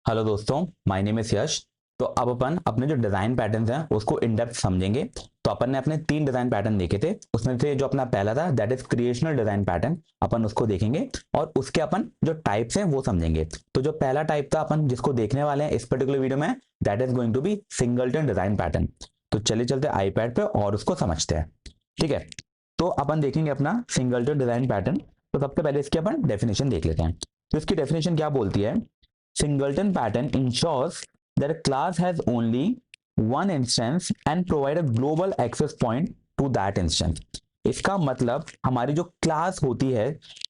Hello दोस्तों, my name is यश। तो अब अपन अपने जो डिजाइन पैटर्न्स हैं उसको इन डेप्थ समझेंगे। तो अपन ने अपने 3 डिजाइन पैटर्न देखे थे, उसमें से जो अपना पहला था that is creational design pattern, अपन उसको देखेंगे और उसके अपन जो टाइप्स हैं वो समझेंगे। तो जो पहला टाइप था अपन जिसको देखने वाले हैं इस पर्टिकुलर वीडियो में, that is going to be singleton design pattern. तो चलिए चलते आईपैड पे और उसको समझते हैं। ठीक है, तो अपन देखेंगे अपना सिंगलटन डिजाइन पैटर्न। तो सबसे पहले इसकी अपन डेफिनेशन देख लेते हैं। तो इसकी डेफिनेशन क्या बोलती है? Singleton pattern ensures that a class has only one instance and provide a global access point to that instance। इसका मतलब हमारी जो क्लास होती है,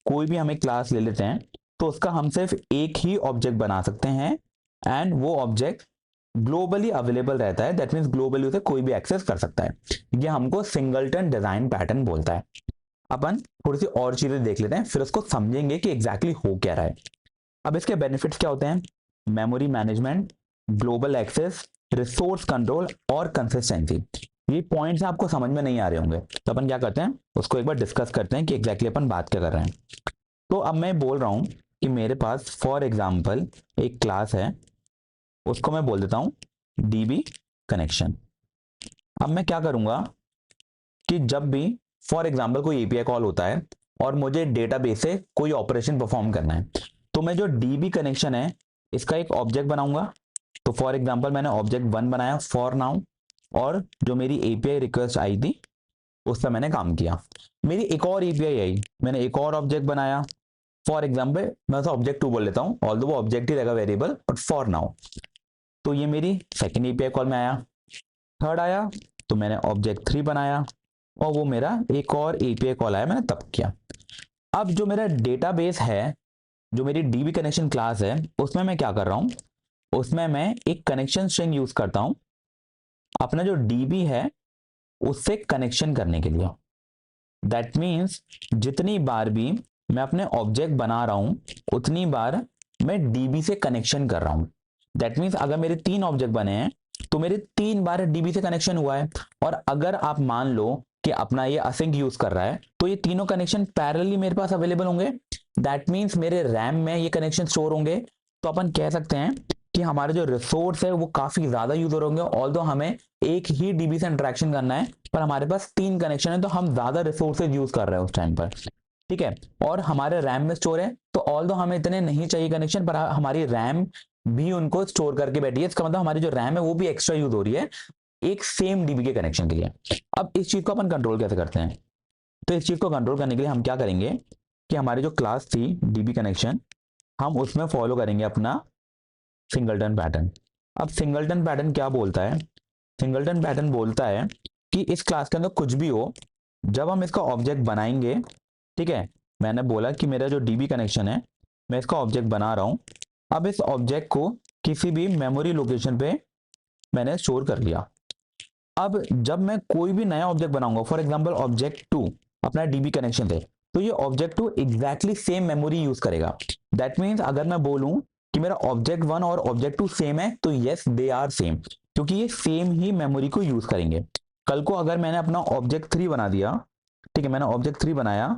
कोई भी हमें क्लास ले लेते हैं तो उसका हम सिर्फ एक ही ऑब्जेक्ट बना सकते हैं एंड वो ऑब्जेक्ट ग्लोबली अवेलेबल रहता है। दैट मीन्स ग्लोबली उसे कोई भी एक्सेस कर सकता है। ये हमको सिंगलटन डिजाइन पैटर्न बोलता है। अपन थोड़ी सी और चीजें देख लेते हैं, फिर उसको समझेंगे कि एग्जैक्टली हो क्या रहा है। अब इसके बेनिफिट्स क्या होते हैं? Memory management, global access, resource control और कंसिस्टेंसी। ये पॉइंट्स आपको समझ में नहीं आ रहे होंगे, तो अपन क्या करते हैं उसको एक बार डिस्कस करते हैं कि एग्जैक्टली अपन बात क्या कर रहे हैं। तो अब मैं बोल रहा हूं कि मेरे पास फॉर एग्जांपल एक क्लास है, उसको मैं बोल देता हूं डीबी कनेक्शन। अब मैं क्या करूंगा कि जब भी फॉर एग्जांपल कोई एपीआई कॉल होता है और मुझे डेटाबेस से कोई ऑपरेशन परफॉर्म करना है, तो मैं जो डीबी कनेक्शन है इसका एक ऑब्जेक्ट बनाऊंगा। तो फॉर एग्जांपल मैंने ऑब्जेक्ट 1 बनाया फॉर नाउ, और जो मेरी एपीआई रिक्वेस्ट आई थी उस पर मैंने काम किया। मेरी एक और एपीआई आई, मैंने एक और ऑब्जेक्ट बनाया। फॉर एग्जांपल मैं उसे ऑब्जेक्ट 2 बोल लेता हूँ, ऑल्दो वो ऑब्जेक्ट ही रहेगा वेरिएबल, बट फॉर नाउ। तो ये मेरी सेकेंड एपीआई कॉल में आया। थर्ड आया तो मैंने ऑब्जेक्ट 3 बनाया और वो मेरा एक और एपीआई कॉल आया, मैंने तब किया। अब जो मेरा डेटाबेस है, जो मेरी डीबी कनेक्शन क्लास है, उसमें मैं क्या कर रहा हूं, उसमें मैं एक कनेक्शन स्ट्रिंग यूज करता हूं अपना जो डीबी है उससे कनेक्शन करने के लिए। दैट मीन्स जितनी बार भी मैं अपने ऑब्जेक्ट बना रहा हूं उतनी बार मैं डीबी से कनेक्शन कर रहा हूं। दैट मीन्स अगर मेरे 3 ऑब्जेक्ट बने हैं तो मेरे 3 बार डीबी से कनेक्शन हुआ है। और अगर आप मान लो कि अपना ये असिंक यूज कर रहा है तो ये तीनों कनेक्शन पैरेलली मेरे पास अवेलेबल होंगे। दैट मीन्स मेरे रैम में ये कनेक्शन स्टोर होंगे। तो अपन कह सकते हैं कि हमारे जो रिसोर्स है वो काफी ज्यादा यूज हो रहे होंगे। ऑल्दो हमें एक ही डीबी से इंटरेक्शन करना है, पर हमारे पास 3 कनेक्शन है तो हम ज्यादा रिसोर्सेज यूज कर रहे हैं उस टाइम पर। ठीक है, और हमारे रैम में स्टोर है तो ऑल्दो हमें इतने नहीं चाहिए कनेक्शन, पर हमारी रैम भी उनको स्टोर करके बैठी है। इसका मतलब हमारी जो रैम है वो भी एक्स्ट्रा यूज हो रही है एक सेम डीबी के कनेक्शन के लिए। अब इस चीज को अपन कंट्रोल कैसे करते हैं? तो इस चीज को कंट्रोल करने के लिए हम क्या करेंगे कि हमारी जो क्लास थी डीबी कनेक्शन, हम उसमें फॉलो करेंगे अपना सिंगलटन पैटर्न। अब सिंगलटन पैटर्न क्या बोलता है? सिंगलटन पैटर्न बोलता है कि इस क्लास के अंदर कुछ भी हो, जब हम इसका ऑब्जेक्ट बनाएंगे, ठीक है, मैंने बोला कि मेरा जो डीबी कनेक्शन है मैं इसका ऑब्जेक्ट बना रहा हूं। अब इस ऑब्जेक्ट को किसी भी मेमोरी लोकेशन पे मैंने स्टोर कर लिया। अब जब मैं कोई भी नया ऑब्जेक्ट बनाऊंगा, फॉर एग्जांपल ऑब्जेक्ट 2 अपना डीबी कनेक्शन थे, तो ये object 2 exactly same memory use करेगा। दैट मीन्स अगर मैं बोलूं कि मेरा ऑब्जेक्ट 1 और ऑब्जेक्ट 2 सेम है तो यस दे आर सेम, क्योंकि ये सेम ही मेमोरी को यूज करेंगे। कल को अगर मैंने अपना ऑब्जेक्ट 3 बना दिया, ठीक है, मैंने ऑब्जेक्ट 3 बनाया,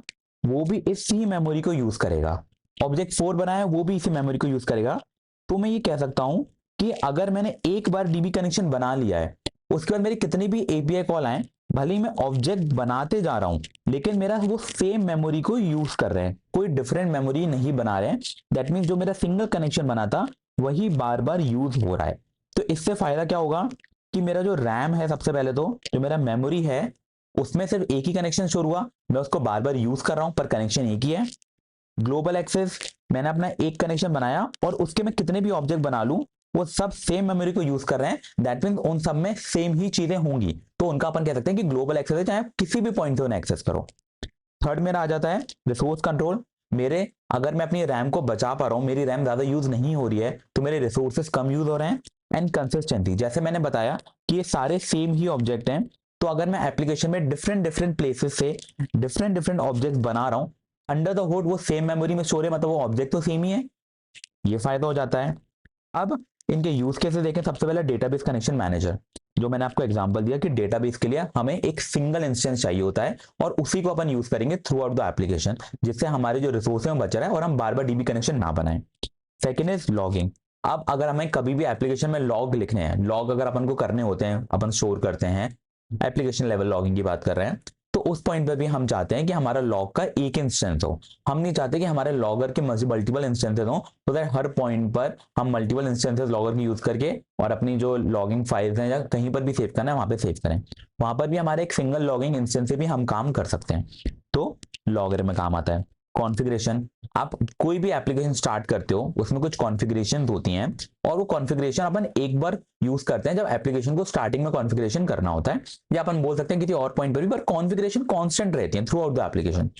वो भी इसी मेमोरी को यूज करेगा। ऑब्जेक्ट 4 बनाया, वो भी इसी मेमोरी को यूज करेगा। तो मैं ये कह सकता हूं कि अगर मैंने एक बार डीबी कनेक्शन बना लिया है, उसके बाद मेरी कितनी भी एपीआई कॉल आए, भले ही मैं ऑब्जेक्ट बनाते जा रहा हूं लेकिन मेरा वो सेम मेमोरी को यूज कर रहे हैं, कोई डिफरेंट मेमोरी नहीं बना रहे हैं। दैट मीन्स जो मेरा सिंगल कनेक्शन बना था वही बार बार यूज हो रहा है। तो इससे फायदा क्या होगा कि मेरा जो रैम है, सबसे पहले तो जो मेरा मेमोरी है उसमें सिर्फ एक ही कनेक्शन शोर हुआ, मैं उसको बार बार यूज कर रहा हूं पर कनेक्शन एक ही है। ग्लोबल एक्सेस, मैंने अपना एक कनेक्शन बनाया और उसके मैं कितने भी ऑब्जेक्ट बना लूं वो सब सेम मेमोरी को यूज कर रहे हैं। दैट मीन्स उन सब में सेम ही चीजें होंगी, तो उनका अपन कह सकते हैं कि ग्लोबल एक्सेस है, चाहे किसी भी पॉइंट से उन्हें एक्सेस करो। थर्ड मेरा आ जाता है रिसोर्स कंट्रोल। मेरे अगर मैं अपनी रैम को बचा पा रहा हूं, मेरी रैम ज्यादा यूज नहीं हो रही है तो मेरे रिसोर्सेस कम यूज हो रहे हैं। एंड कंसिस्टेंसी, जैसे मैंने बताया कि ये सारे सेम ही ऑब्जेक्ट हैं, तो अगर मैं एप्लीकेशन में डिफरेंट डिफरेंट प्लेसेस से डिफरेंट डिफरेंट ऑब्जेक्ट बना रहा हूं, अंडर द हुड वो सेम मेमोरी में स्टोर है, मतलब वो ऑब्जेक्ट तो सेम ही है। ये फायदा हो जाता है। अब इनके यूज कैसे देखें? सबसे पहले डेटाबेस कनेक्शन मैनेजर, जो मैंने आपको एग्जांपल दिया कि डेटाबेस के लिए हमें एक सिंगल इंस्टेंस चाहिए होता है और उसी को अपन यूज करेंगे थ्रू आउट द एप्लीकेशन, जिससे हमारे जो रिसोर्स है बच रहा है और हम बार बार डीबी कनेक्शन ना बनाएं। Second is logging. अब अगर हमें कभी भी एप्लीकेशन में लॉग लिखने हैं, लॉग अगर अपन को करने होते हैं, अपन स्टोर करते हैं, एप्लीकेशन लेवल लॉगिंग की बात कर रहे हैं, तो उस पॉइंट पर भी हम चाहते हैं कि हमारा लॉग का एक इंस्टेंस हो। हम नहीं चाहते कि हमारे लॉगर के मल्टीपल इंस्टेंसेस हो, तो दैट हर पॉइंट पर हम मल्टीपल इंस्टेंसेस लॉगर की यूज करके और अपनी जो लॉगिंग फाइल्स हैं या कहीं पर भी सेव करना है वहां पे सेव करें। वहां पर भी हमारे एक सिंगल लॉगिंग इंस्टेंस से भी हम काम कर सकते हैं। तो लॉगर में काम आता है कॉन्फ़िगरेशन। आप कोई भी एप्लीकेशन स्टार्ट करते हो उसमें कुछ कॉन्फ़िगरेशन होती हैं, और वो कॉन्फ़िगरेशन अपन एक बार यूज करते हैं जब एप्लीकेशन को स्टार्टिंग में कॉन्फ़िगरेशन करना होता है, या अपन बोल सकते हैं किसी और पॉइंट पर भी, पर कॉन्फ़िगरेशन कांस्टेंट रहती है थ्रू आउट द एप्लीकेशन।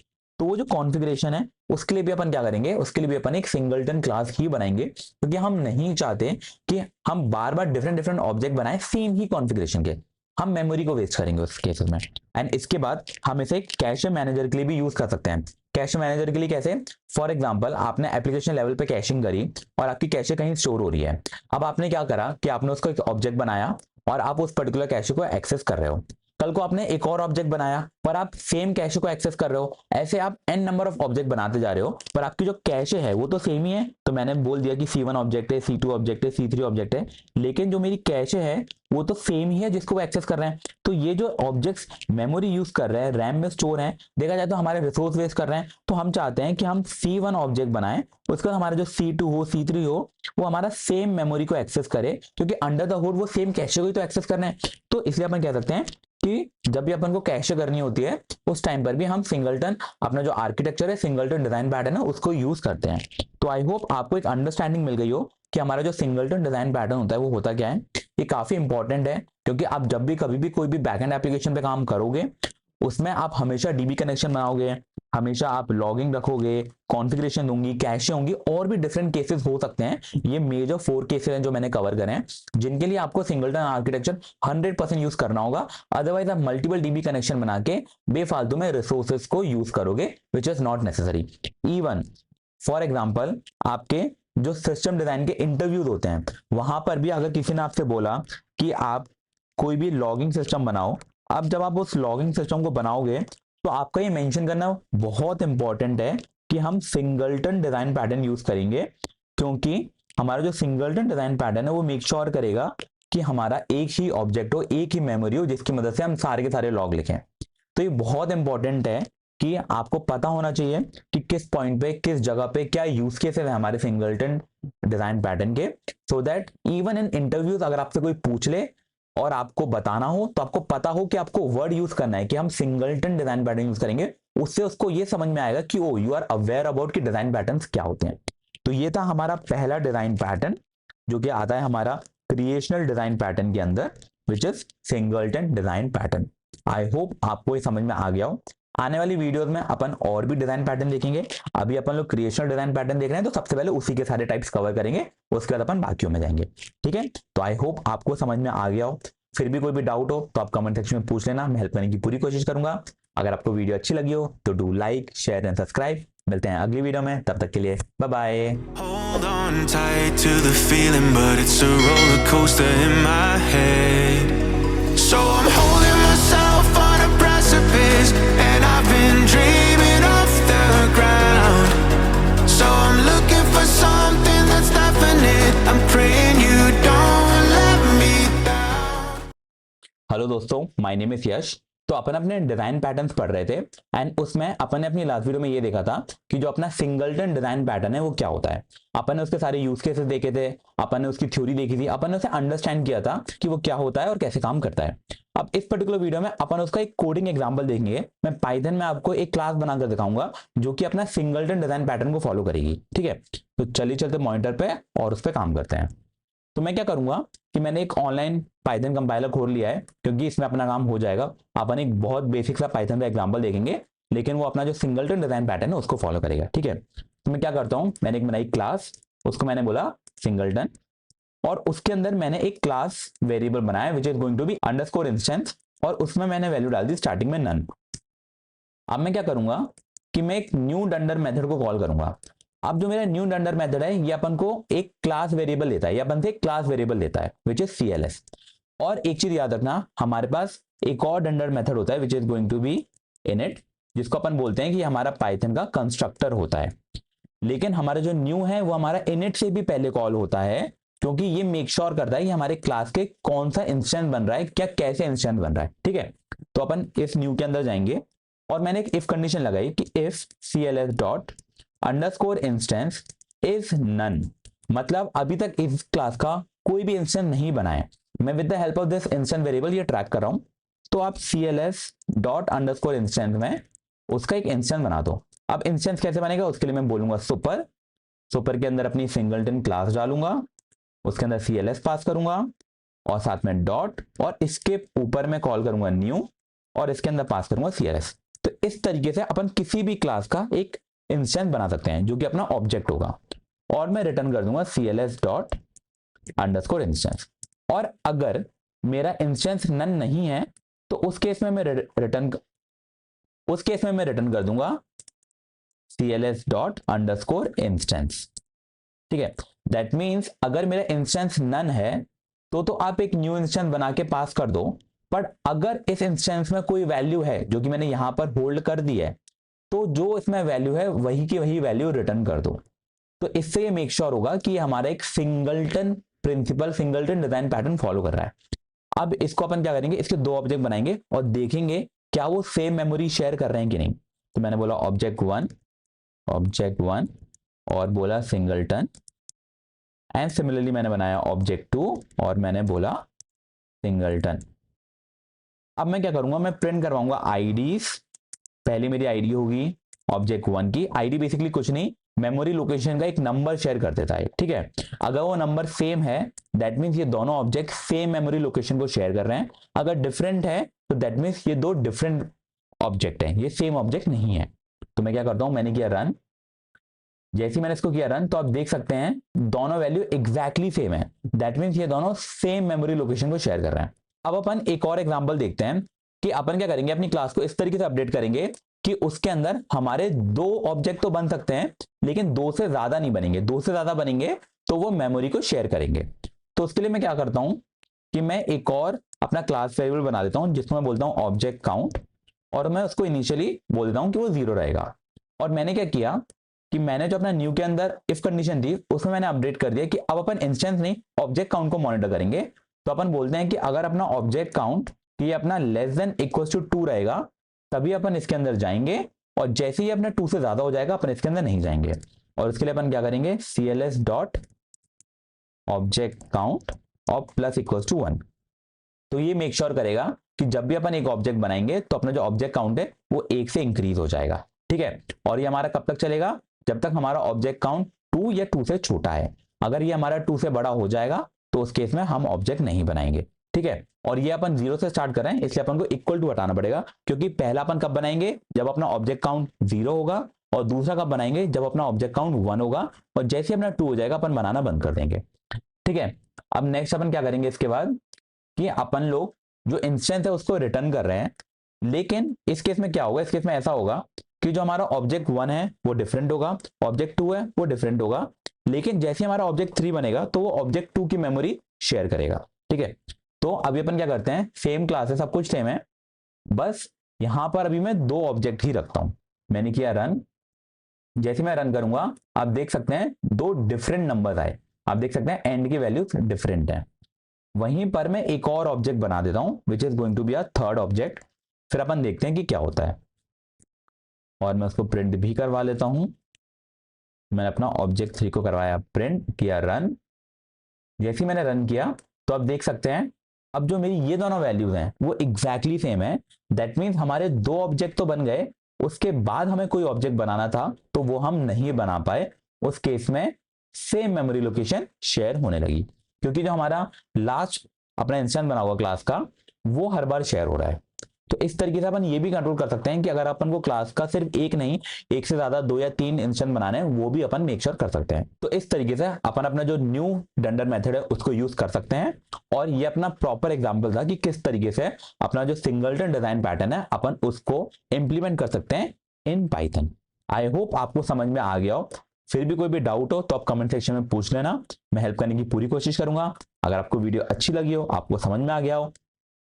तो वो जो कॉन्फ़िगरेशन है उसके लिए भी अपन क्या करेंगे, उसके लिए भी अपन एक सिंगलटन क्लास ही बनाएंगे, क्योंकि हम नहीं चाहते कि हम बार बार डिफरेंट डिफरेंट ऑब्जेक्ट बनाए सेम ही कॉन्फ़िगरेशन के, हम मेमोरी को वेस्ट करेंगे उस केसेस में। एंड इसके बाद हम इसे कैशे मैनेजर के लिए भी यूज कर सकते हैं। कैशे मैनेजर के लिए कैसे, फॉर एग्जांपल आपने एप्लीकेशन लेवल पे कैशिंग करी और आपकी कैशे कहीं स्टोर हो रही है। अब आपने क्या करा कि आपने उसको एक ऑब्जेक्ट बनाया और आप उस पर्टिकुलर कैशे को एक्सेस कर रहे हो। कल को आपने एक और ऑब्जेक्ट बनाया पर आप सेम कैशे को एक्सेस कर रहे हो। ऐसे आप n नंबर ऑफ ऑब्जेक्ट बनाते जा रहे हो पर आपकी जो कैशे है वो तो सेम ही है। तो मैंने बोल दिया कि C1 ऑब्जेक्ट है, C2 ऑब्जेक्ट है, C3 ऑब्जेक्ट है, लेकिन जो मेरी कैशे है वो तो सेम ही है जिसको वो एक्सेस कर रहे हैं। तो ये जो ऑब्जेक्ट्स मेमोरी यूज कर रहे हैं, रैम में स्टोर हैं, देखा जाए तो हमारे रिसोर्स वेस्ट कर रहे हैं। तो हम चाहते हैं कि हम C1 ऑब्जेक्ट बनाएं, उसके बाद हमारा जो C2 हो, C3 हो, वो हमारा सेम मेमोरी को एक्सेस करे, क्योंकि अंडर द हुड वो सेम कैशे को ही तो एक्सेस करना है। तो इसलिए अपन कह सकते हैं कि जब भी अपन को कैशे करनी होती है उस टाइम पर भी हम सिंगलटन, अपना जो आर्किटेक्चर है, सिंगलटन डिजाइन पैटर्न है, उसको यूज करते हैं। तो आई होप आपको एक अंडरस्टैंडिंग मिल गई हो कि हमारा जो सिंगलटन डिजाइन पैटर्न होता है वो होता क्या है। ये काफी इंपॉर्टेंट है, क्योंकि आप जब भी कभी भी कोई भी बैकएंड एप्लीकेशन पे काम करोगे उसमें आप हमेशा डीबी कनेक्शन बनाओगे, हमेशा आप लॉगिंग रखोगे, कॉन्फ़िगरेशन होंगी, कैशे होंगी, और भी डिफरेंट केसेस हो सकते हैं। ये मेजर 4 केसेस हैं जो मैंने कवर करे हैं, जिनके लिए आपको सिंगलटन आर्किटेक्चर 100% यूज करना होगा। अदरवाइज आप मल्टीपल डीबी कनेक्शन बना के बेफालतू में रिसोर्सेज को यूज करोगे, which is not necessary. Even for example आपके जो सिस्टम डिजाइन के इंटरव्यूज होते हैं वहां पर भी अगर किसी ने आपसे बोला कि आप कोई भी लॉगिंग सिस्टम बनाओ, अब जब आप उस लॉगिंग सिस्टम को बनाओगे तो आपका ये मेंशन करना बहुत इंपॉर्टेंट है कि हम सिंगलटन डिजाइन पैटर्न यूज करेंगे, क्योंकि हमारा जो सिंगलटन डिजाइन पैटर्न है वो मेक श्योर करेगा कि हमारा एक ही ऑब्जेक्ट हो, एक ही मेमोरी हो, जिसकी मदद से हम सारे के सारे लॉग लिखें। तो ये बहुत इंपॉर्टेंट है कि आपको पता होना चाहिए कि किस पॉइंट पे, किस जगह पे क्या यूज केसेस है हमारे सिंगलटन डिजाइन पैटर्न के, so that even in interviews अगर आपसे कोई पूछ ले और आपको बताना हो तो आपको पता हो कि आपको वर्ड यूज करना है कि हम सिंगलटन डिजाइन पैटर्न यूज करेंगे। उससे उसको ये समझ में आएगा कि ओ यू आर अवेयर अबाउट कि डिजाइन पैटर्न्स क्या होते हैं। तो ये था हमारा पहला डिजाइन पैटर्न जो कि आता है हमारा क्रिएशनल डिजाइन पैटर्न के अंदर, which is singleton design pattern. I hope आपको ये समझ में आ गया हो। आने वाली वीडियोस में अपन और भी डिजाइन पैटर्न देखेंगे। अभी अपन लोग क्रिएशनल डिजाइन पैटर्न देख रहे हैं, तो सबसे पहले उसी के सारे टाइप्स कवर करेंगे, उसके बाद अपन बाकियों में जाएंगे। ठीक है, तो आई होप आपको समझ में आ गया हो। फिर भी कोई भी डाउट हो तो आप कमेंट सेक्शन में पूछ लेना, मैं हेल्प करने की पूरी कोशिश करूंगा। अगर आपको वीडियो अच्छी लगी हो तो do like, share and subscribe. मिलते हैं अगली वीडियो में, तब तक के लिए bye bye. Hold on tight to the feeling, but it's a roller coaster in my head. So I'm holding myself on a precipice, and I've been dreaming off the ground. So I'm looking for something that's definite. I'm praying you don't let me down. Hello दोस्तों, my name is यश। तो अपन अपने design patterns पढ़ रहे थे and उसमें अपन ने अपनी last video में ये देखा था कि जो अपना सिंगलटन डिजाइन पैटर्न है वो क्या होता है। अपन ने उसके सारे यूज केसेस देखे थे, अपन ने उसकी थ्योरी देखी थी, अपन ने उसे अंडरस्टैंड किया था कि वो क्या होता है और कैसे काम करता है। अब इस पर्टिकुलर वीडियो में अपन उसका एक कोडिंग एग्जांपल देखेंगे। मैं पाइथन में आपको एक क्लास बनाकर दिखाऊंगा जो कि अपना सिंगलटन डिजाइन पैटर्न को फॉलो करेगी। ठीक है, तो चलिए चलते मॉनिटर पे और उस पर काम करते हैं। तो मैं क्या करूंगा कि मैंने एक ऑनलाइन पाइथन कंपाइलर खोल लिया है, क्योंकि इसमें अपना काम हो जाएगा। अपन एक बहुत बेसिक सा पाइथन का एग्जांपल देखेंगे, लेकिन वो अपना जो सिंगलटन डिजाइन पैटर्न है उसको फॉलो करेगा। ठीक है, तो मैं क्या करता हूं, मैंने एक बनाई क्लास, उसको मैंने बोला सिंगलटन, और उसके अंदर मैंने एक क्लास वेरिएबल बनाया which is going to be underscore instance, और उसमें मैंने वैल्यू डाल दी स्टार्टिंग में नन। अब मैं क्या करूंगा कि मैं एक न्यू डंडर मेथड को कॉल करूंगा। अब जो मेरा न्यू डंडर मेथड है ये अपन को एक क्लास वेरिएबल लेता है, ये अपन से एक क्लास वेरिएबल लेता है विच इज CLS। और एक चीज याद रखना, हमारे पास एक और डंडर मेथड होता है which is going to be init, जिसको अपन बोलते हैं कि हमारा पाइथन का कंस्ट्रक्टर होता है। लेकिन हमारा जो न्यू है वो हमारा इनिट से भी पहले कॉल होता है, क्योंकि ये मेक श्योर करता है कि हमारे क्लास के कौन सा इंस्टेंस बन रहा है, क्या कैसे इंस्टेंस बन रहा है। ठीक है, तो अपन इस न्यू के अंदर जाएंगे और मैंने एक इफ कंडीशन लगाई कि if cls dot underscore instance is none, मतलब अभी तक इस क्लास का कोई भी इंस्टेंस नहीं बना है। मैं with the help of this instance variable ये ट्रैक कर रहा हूं, तो आप cls डॉट अंडरस्कोर इंस्टेंस में उसका एक इंस्टेंस बना दो। अब इंस्टेंस कैसे बनेगा उसके लिए मैं बोलूंगा सुपर के अंदर अपनी सिंगलटन क्लास डालूंगा, उसके अंदर cls पास करूंगा और साथ में डॉट, और इसके ऊपर मैं कॉल करूंगा न्यू और इसके अंदर पास करूंगा cls। तो इस तरीके से अपन किसी भी क्लास का एक इंस्टेंस बना सकते हैं जो कि अपना ऑब्जेक्ट होगा, और मैं रिटर्न कर दूंगा cls डॉट अंडरस्कोर इंस्टेंस। और अगर मेरा इंस्टेंस नन नहीं है तो उस केस में मैं रिटर्न कर दूंगा cls डॉट अंडरस्कोर इंस्टेंस। ठीक है, दैट मीन्स अगर मेरा इंस्टेंस नन है तो आप एक न्यू इंस्टेंस बना के पास कर दो, पर अगर इस इंस्टेंस में कोई वैल्यू है जो कि मैंने यहां पर होल्ड कर दी है, तो जो इसमें वैल्यू है वही की वही वैल्यू रिटर्न कर दो। तो इससे ये मेक श्योर होगा कि हमारा एक singleton principle, singleton design pattern follow कर रहा है। अब इसको अपन क्या करेंगे, इसके दो ऑब्जेक्ट बनाएंगे और देखेंगे क्या वो सेम मेमोरी शेयर कर रहे हैं कि नहीं। तो मैंने बोला ऑब्जेक्ट वन और बोला सिंगलटन, एंड सिमिलरली मैंने बनाया ऑब्जेक्ट 2 और मैंने बोला सिंगलटन। अब मैं क्या करूंगा, मैं प्रिंट करवाऊंगा आईडीज। पहली मेरी आईडी होगी ऑब्जेक्ट 1 की। आईडी बेसिकली कुछ नहीं, मेमोरी लोकेशन का एक नंबर शेयर कर देता है। ठीक है, अगर वो नंबर सेम है दैट मीन्स ये दोनों ऑब्जेक्ट सेम मेमोरी लोकेशन को शेयर कर रहे हैं। अगर डिफरेंट है तो दैट मीन्स ये दो डिफरेंट ऑब्जेक्ट हैं, ये सेम ऑब्जेक्ट नहीं है। तो मैं क्या करता हूं, मैंने किया रन। जैसे मैंने इसको किया रन तो आप देख सकते हैं दोनों वैल्यू एग्जैक्टली सेम है, दैट मीन्स ये दोनों सेम मेमोरी लोकेशन को शेयर कर रहे हैं। अब अपन एक और एग्जांपल देखते हैं कि अपन क्या करेंगे, अपनी क्लास को इस तरीके से अपडेट करेंगे कि उसके अंदर हमारे दो ऑब्जेक्ट तो बन सकते हैं लेकिन दो से ज्यादा नहीं बनेंगे। दो से ज्यादा बनेंगे तो वो मेमोरी को शेयर करेंगे। तो उसके लिए मैं क्या करता हूं कि मैं एक और अपना क्लास वेरिएबल बना देता हूं जिसको मैं बोलता हूं ऑब्जेक्ट काउंट, और मैं उसको इनिशियली बोल देता हूं कि वो 0 रहेगा। और मैंने क्या किया कि मैंने जो अपना न्यू के अंदर इफ कंडीशन थी उसमें मैंने अपडेट कर दिया कि अब अपन इंस्टेंस नहीं ऑब्जेक्ट काउंट को मॉनिटर करेंगे। तो अपन बोलते हैं कि अगर अपना ऑब्जेक्ट काउंट ये अपना लेस देन इक्वल टू 2 रहेगा तभी अपन इसके अंदर जाएंगे, और जैसे ही अपना 2 से ज्यादा हो जाएगा अपन इसके अंदर नहीं जाएंगे। और इसके लिए अपन क्या करेंगे, cls डॉट ऑब्जेक्ट काउंट और प्लस इक्वल टू 1। तो ये मेक श्योर करेगा कि जब भी अपन एक ऑब्जेक्ट बनाएंगे तो अपना जो ऑब्जेक्ट काउंट है वो 1 से इंक्रीज हो जाएगा। ठीक है, और ये हमारा कब तक चलेगा, जब तक हमारा ऑब्जेक्ट काउंट 2 या 2 से छोटा है। अगर ये हमारा 2 से बड़ा हो जाएगा तो उस केस में हम ऑब्जेक्ट नहीं बनाएंगे। ठीक है, और ये अपन 0 से स्टार्ट कर रहे हैं इसलिए अपन को इक्वल टू हटाना पड़ेगा, क्योंकि पहला अपन कब बनाएंगे, जब अपना ऑब्जेक्ट काउंट 0 होगा, और दूसरा कब बनाएंगे, जब अपना ऑब्जेक्ट काउंट 1 होगा, और जैसे अपना 2 हो जाएगा अपन बनाना बंद कर देंगे। ठीक है, अब नेक्स्ट अपन क्या करेंगे इसके बाद कि अपन लोग जो इंस्टेंस है उसको रिटर्न कर रहे हैं, लेकिन इस केस में क्या होगा, इस केस में ऐसा होगा कि जो हमारा ऑब्जेक्ट 1 है वो डिफरेंट होगा, ऑब्जेक्ट 2 है वो डिफरेंट होगा, लेकिन जैसे हमारा ऑब्जेक्ट 3 बनेगा तो वो ऑब्जेक्ट 2 की मेमोरी शेयर करेगा। ठीक है, तो अभी अपन क्या करते हैं, सेम क्लास है, सब कुछ सेम है, बस यहां पर अभी मैं 2 ऑब्जेक्ट ही रखता हूं। मैंने किया रन। जैसे मैं रन करूंगा आप देख सकते हैं 2 डिफरेंट नंबर आए, आप देख सकते हैं एंड की वैल्यूज डिफरेंट है। वहीं पर मैं एक और ऑब्जेक्ट बना देता हूं which is going to be a third object, फिर अपन देखते हैं कि क्या होता है। और मैं उसको प्रिंट भी करवा लेता हूं। मैंने अपना ऑब्जेक्ट 3 को करवाया प्रिंट, किया रन। जैसे मैंने रन किया तो आप देख सकते हैं अब जो मेरी ये दोनों वैल्यूज हैं वो एग्जैक्टली सेम है। दैट मीन्स हमारे 2 ऑब्जेक्ट तो बन गए, उसके बाद हमें कोई ऑब्जेक्ट बनाना था तो वो हम नहीं बना पाए। उस केस में सेम मेमोरी लोकेशन शेयर होने लगी, क्योंकि जो हमारा लास्ट अपना इंस्टेंस बना हुआ क्लास का वो हर बार शेयर हो रहा है। तो इस तरीके से अपन ये भी कंट्रोल कर सकते हैं कि अगर अपन को क्लास का सिर्फ एक नहीं, एक से ज्यादा 2 या 3 इंस्टेंस बनाने हैं वो भी अपन मेक श्योर कर सकते हैं। तो इस तरीके से अपन अपना जो न्यू डंडर मेथड है उसको यूज कर सकते हैं। और ये अपना प्रॉपर एग्जांपल था कि किस तरीके से अपना जो सिंगलटन डिजाइन पैटर्न है अपन उसको इंप्लीमेंट कर सकते हैं इन पाइथन। आई होप आपको समझ में आ गया हो। फिर भी कोई भी डाउट हो तो आप कमेंट सेक्शन में पूछ लेना, मैं हेल्प करने की पूरी कोशिश करूंगा। अगर आपको वीडियो अच्छी लगी हो, आपको समझ में आ गया हो,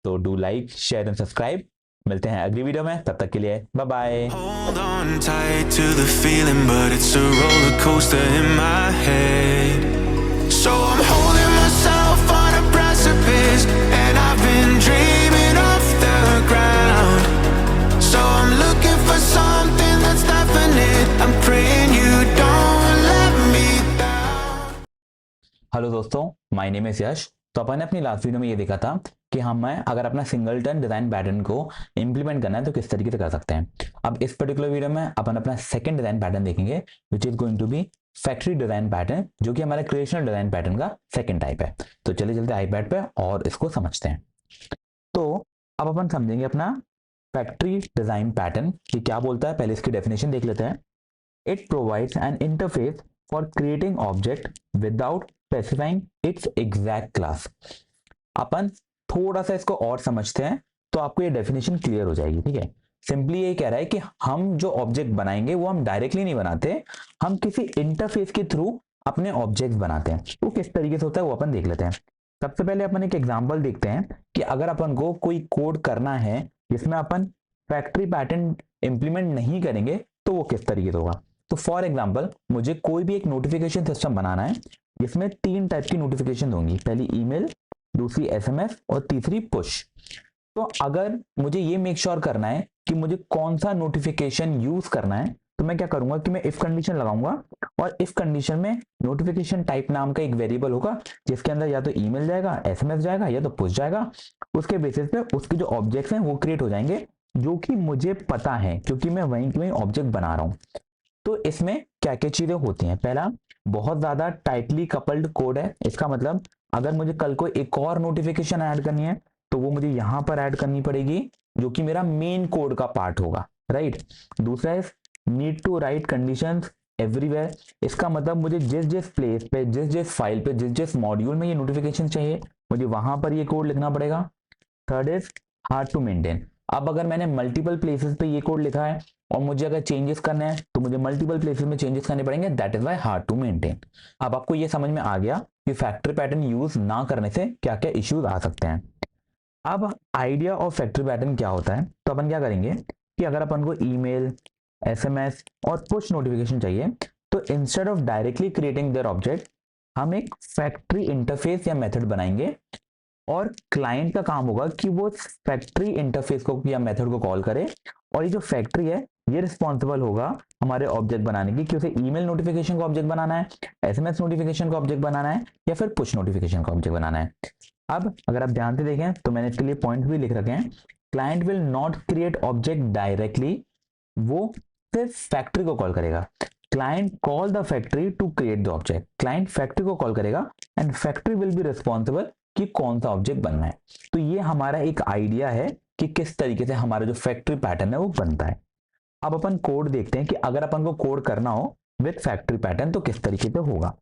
तो do like, share and subscribe. मिलते हैं अगली वीडियो में, तब तक के लिए bye bye. Hold on tight to the feeling, but it's a roller coaster in my head. So I'm holding myself on a precipice, and I've been dreaming off the ground. So I'm looking for something that's definite. I'm praying you don't let me down. Hello दोस्तों, my name is यश। तो अपन ने अपनी last video में ये देखा था कि हमें अगर अपना सिंगलटन डिजाइन पैटर्न को इंप्लीमेंट करना है तो किस तरीके से कर सकते हैं। अब इस पर्टिकुलर वीडियो में अपन अपना सेकंड डिजाइन पैटर्न देखेंगे, which is going to be factory design pattern, जो कि हमारे क्रिएशनल डिजाइन पैटर्न का सेकंड टाइप है। तो चलिए चलते आईपैड पे और इसको समझते हैं। तो अब अपन समझेंगे अपना फैक्ट्री डिजाइन पैटर्न कि क्या बोलता है। पहले इसकी डेफिनेशन देख लेते हैं। It provides an interface for creating object without specifying its exact class. अपन थोड़ा सा इसको और समझते हैं तो आपको ये डेफिनेशन क्लियर हो जाएगी। ठीक है, सिंपली ये कह रहा है कि हम जो ऑब्जेक्ट बनाएंगे वो हम डायरेक्टली नहीं बनाते, हम किसी इंटरफेस के थ्रू अपने ऑब्जेक्ट बनाते हैं। वो किस तरीके से होता है वो अपन देख लेते हैं। सबसे पहले अपन एक एग्जांपल देखते हैं कि अगर अपन को कोई कोड करना है जिसमें अपन फैक्ट्री पैटर्न इंप्लीमेंट नहीं करेंगे तो वो किस तरीके से होगा। तो फॉर एग्जाम्पल मुझे कोई भी एक नोटिफिकेशन सिस्टम बनाना है जिसमें 3 टाइप की नोटिफिकेशन होंगी, पहली ईमेल, दूसरी एसएमएस और तीसरी पुश। तो अगर मुझे ये मेक श्योर करना है कि मुझे कौन सा नोटिफिकेशन यूज करना है तो मैं क्या करूंगा कि मैं इफ कंडीशन लगाऊंगा, और इफ कंडीशन में नोटिफिकेशन टाइप नाम का एक वेरिएबल होगा जिसके अंदर या तो ईमेल जाएगा, एसएमएस जाएगा या तो पुश जाएगा। उसके बेसिस पे उसके जो ऑब्जेक्ट्स हैं वो क्रिएट हो जाएंगे जो कि मुझे पता है क्योंकि मैं वहीं के वहीं ऑब्जेक्ट बना रहा हूं। तो इसमें क्या क्या चीजें होती हैं। पहला, बहुत ज्यादा टाइटली कपल्ड कोड है। इसका मतलब अगर मुझे कल को एक और नोटिफिकेशन ऐड करनी है तो वो मुझे यहां पर ऐड करनी पड़ेगी जो कि मेरा मेन कोड का पार्ट होगा, राइट। दूसरा है need to write conditions everywhere. इसका मतलब मुझे जिस जिस प्लेस पे, जिस जिस फाइल पे, जिस जिस मॉड्यूल में ये नोटिफिकेशन चाहिए मुझे वहां पर ये कोड लिखना पड़ेगा। Third is hard to maintain. अब अगर मैंने मल्टीपल प्लेसेस पे ये कोड लिखा है और मुझे अगर चेंजेस करने हैं तो मुझे मल्टीपल प्लेसेस में चेंजेस करने पड़ेंगे, that is why hard to maintain. अब आपको ये समझ में आ गया कि फैक्ट्री पैटर्न यूज ना करने से क्या क्या इश्यूज आ सकते हैं। अब आइडिया ऑफ फैक्ट्री पैटर्न क्या होता है, तो अपन क्या करेंगे कि अगर अपन को ईमेल, एसएमएस और पुश नोटिफिकेशन चाहिए तो instead of directly creating their object हम एक फैक्ट्री इंटरफेस या मेथड बनाएंगे और क्लाइंट का काम होगा कि वो फैक्ट्री इंटरफेस को या मेथड को कॉल करे, और ये जो फैक्ट्री है ये रिस्पॉन्सिबल होगा हमारे ऑब्जेक्ट बनाने की कि उसे ईमेल नोटिफिकेशन का ऑब्जेक्ट बनाना है, एसएमएस नोटिफिकेशन का ऑब्जेक्ट बनाना है या फिर पुश नोटिफिकेशन का ऑब्जेक्ट बनाना है। अब अगर आप ध्यान से देखें तो मैंने इसके लिए पॉइंट भी लिख रखे हैं। Client will not create object directly, वो सिर्फ फैक्ट्री को कॉल करेगा। Client call the factory to create the object. Client factory को कॉल करेगा and factory will be responsible कि कौन सा ऑब्जेक्ट बनना है। तो ये हमारा एक आइडिया है कि किस तरीके से हमारा जो फैक्ट्री पैटर्न है वो बनता है। अब अपन कोड देखते हैं कि अगर अपन को कोड करना हो विद फैक्ट्री पैटर्न तो किस तरीके से होगा।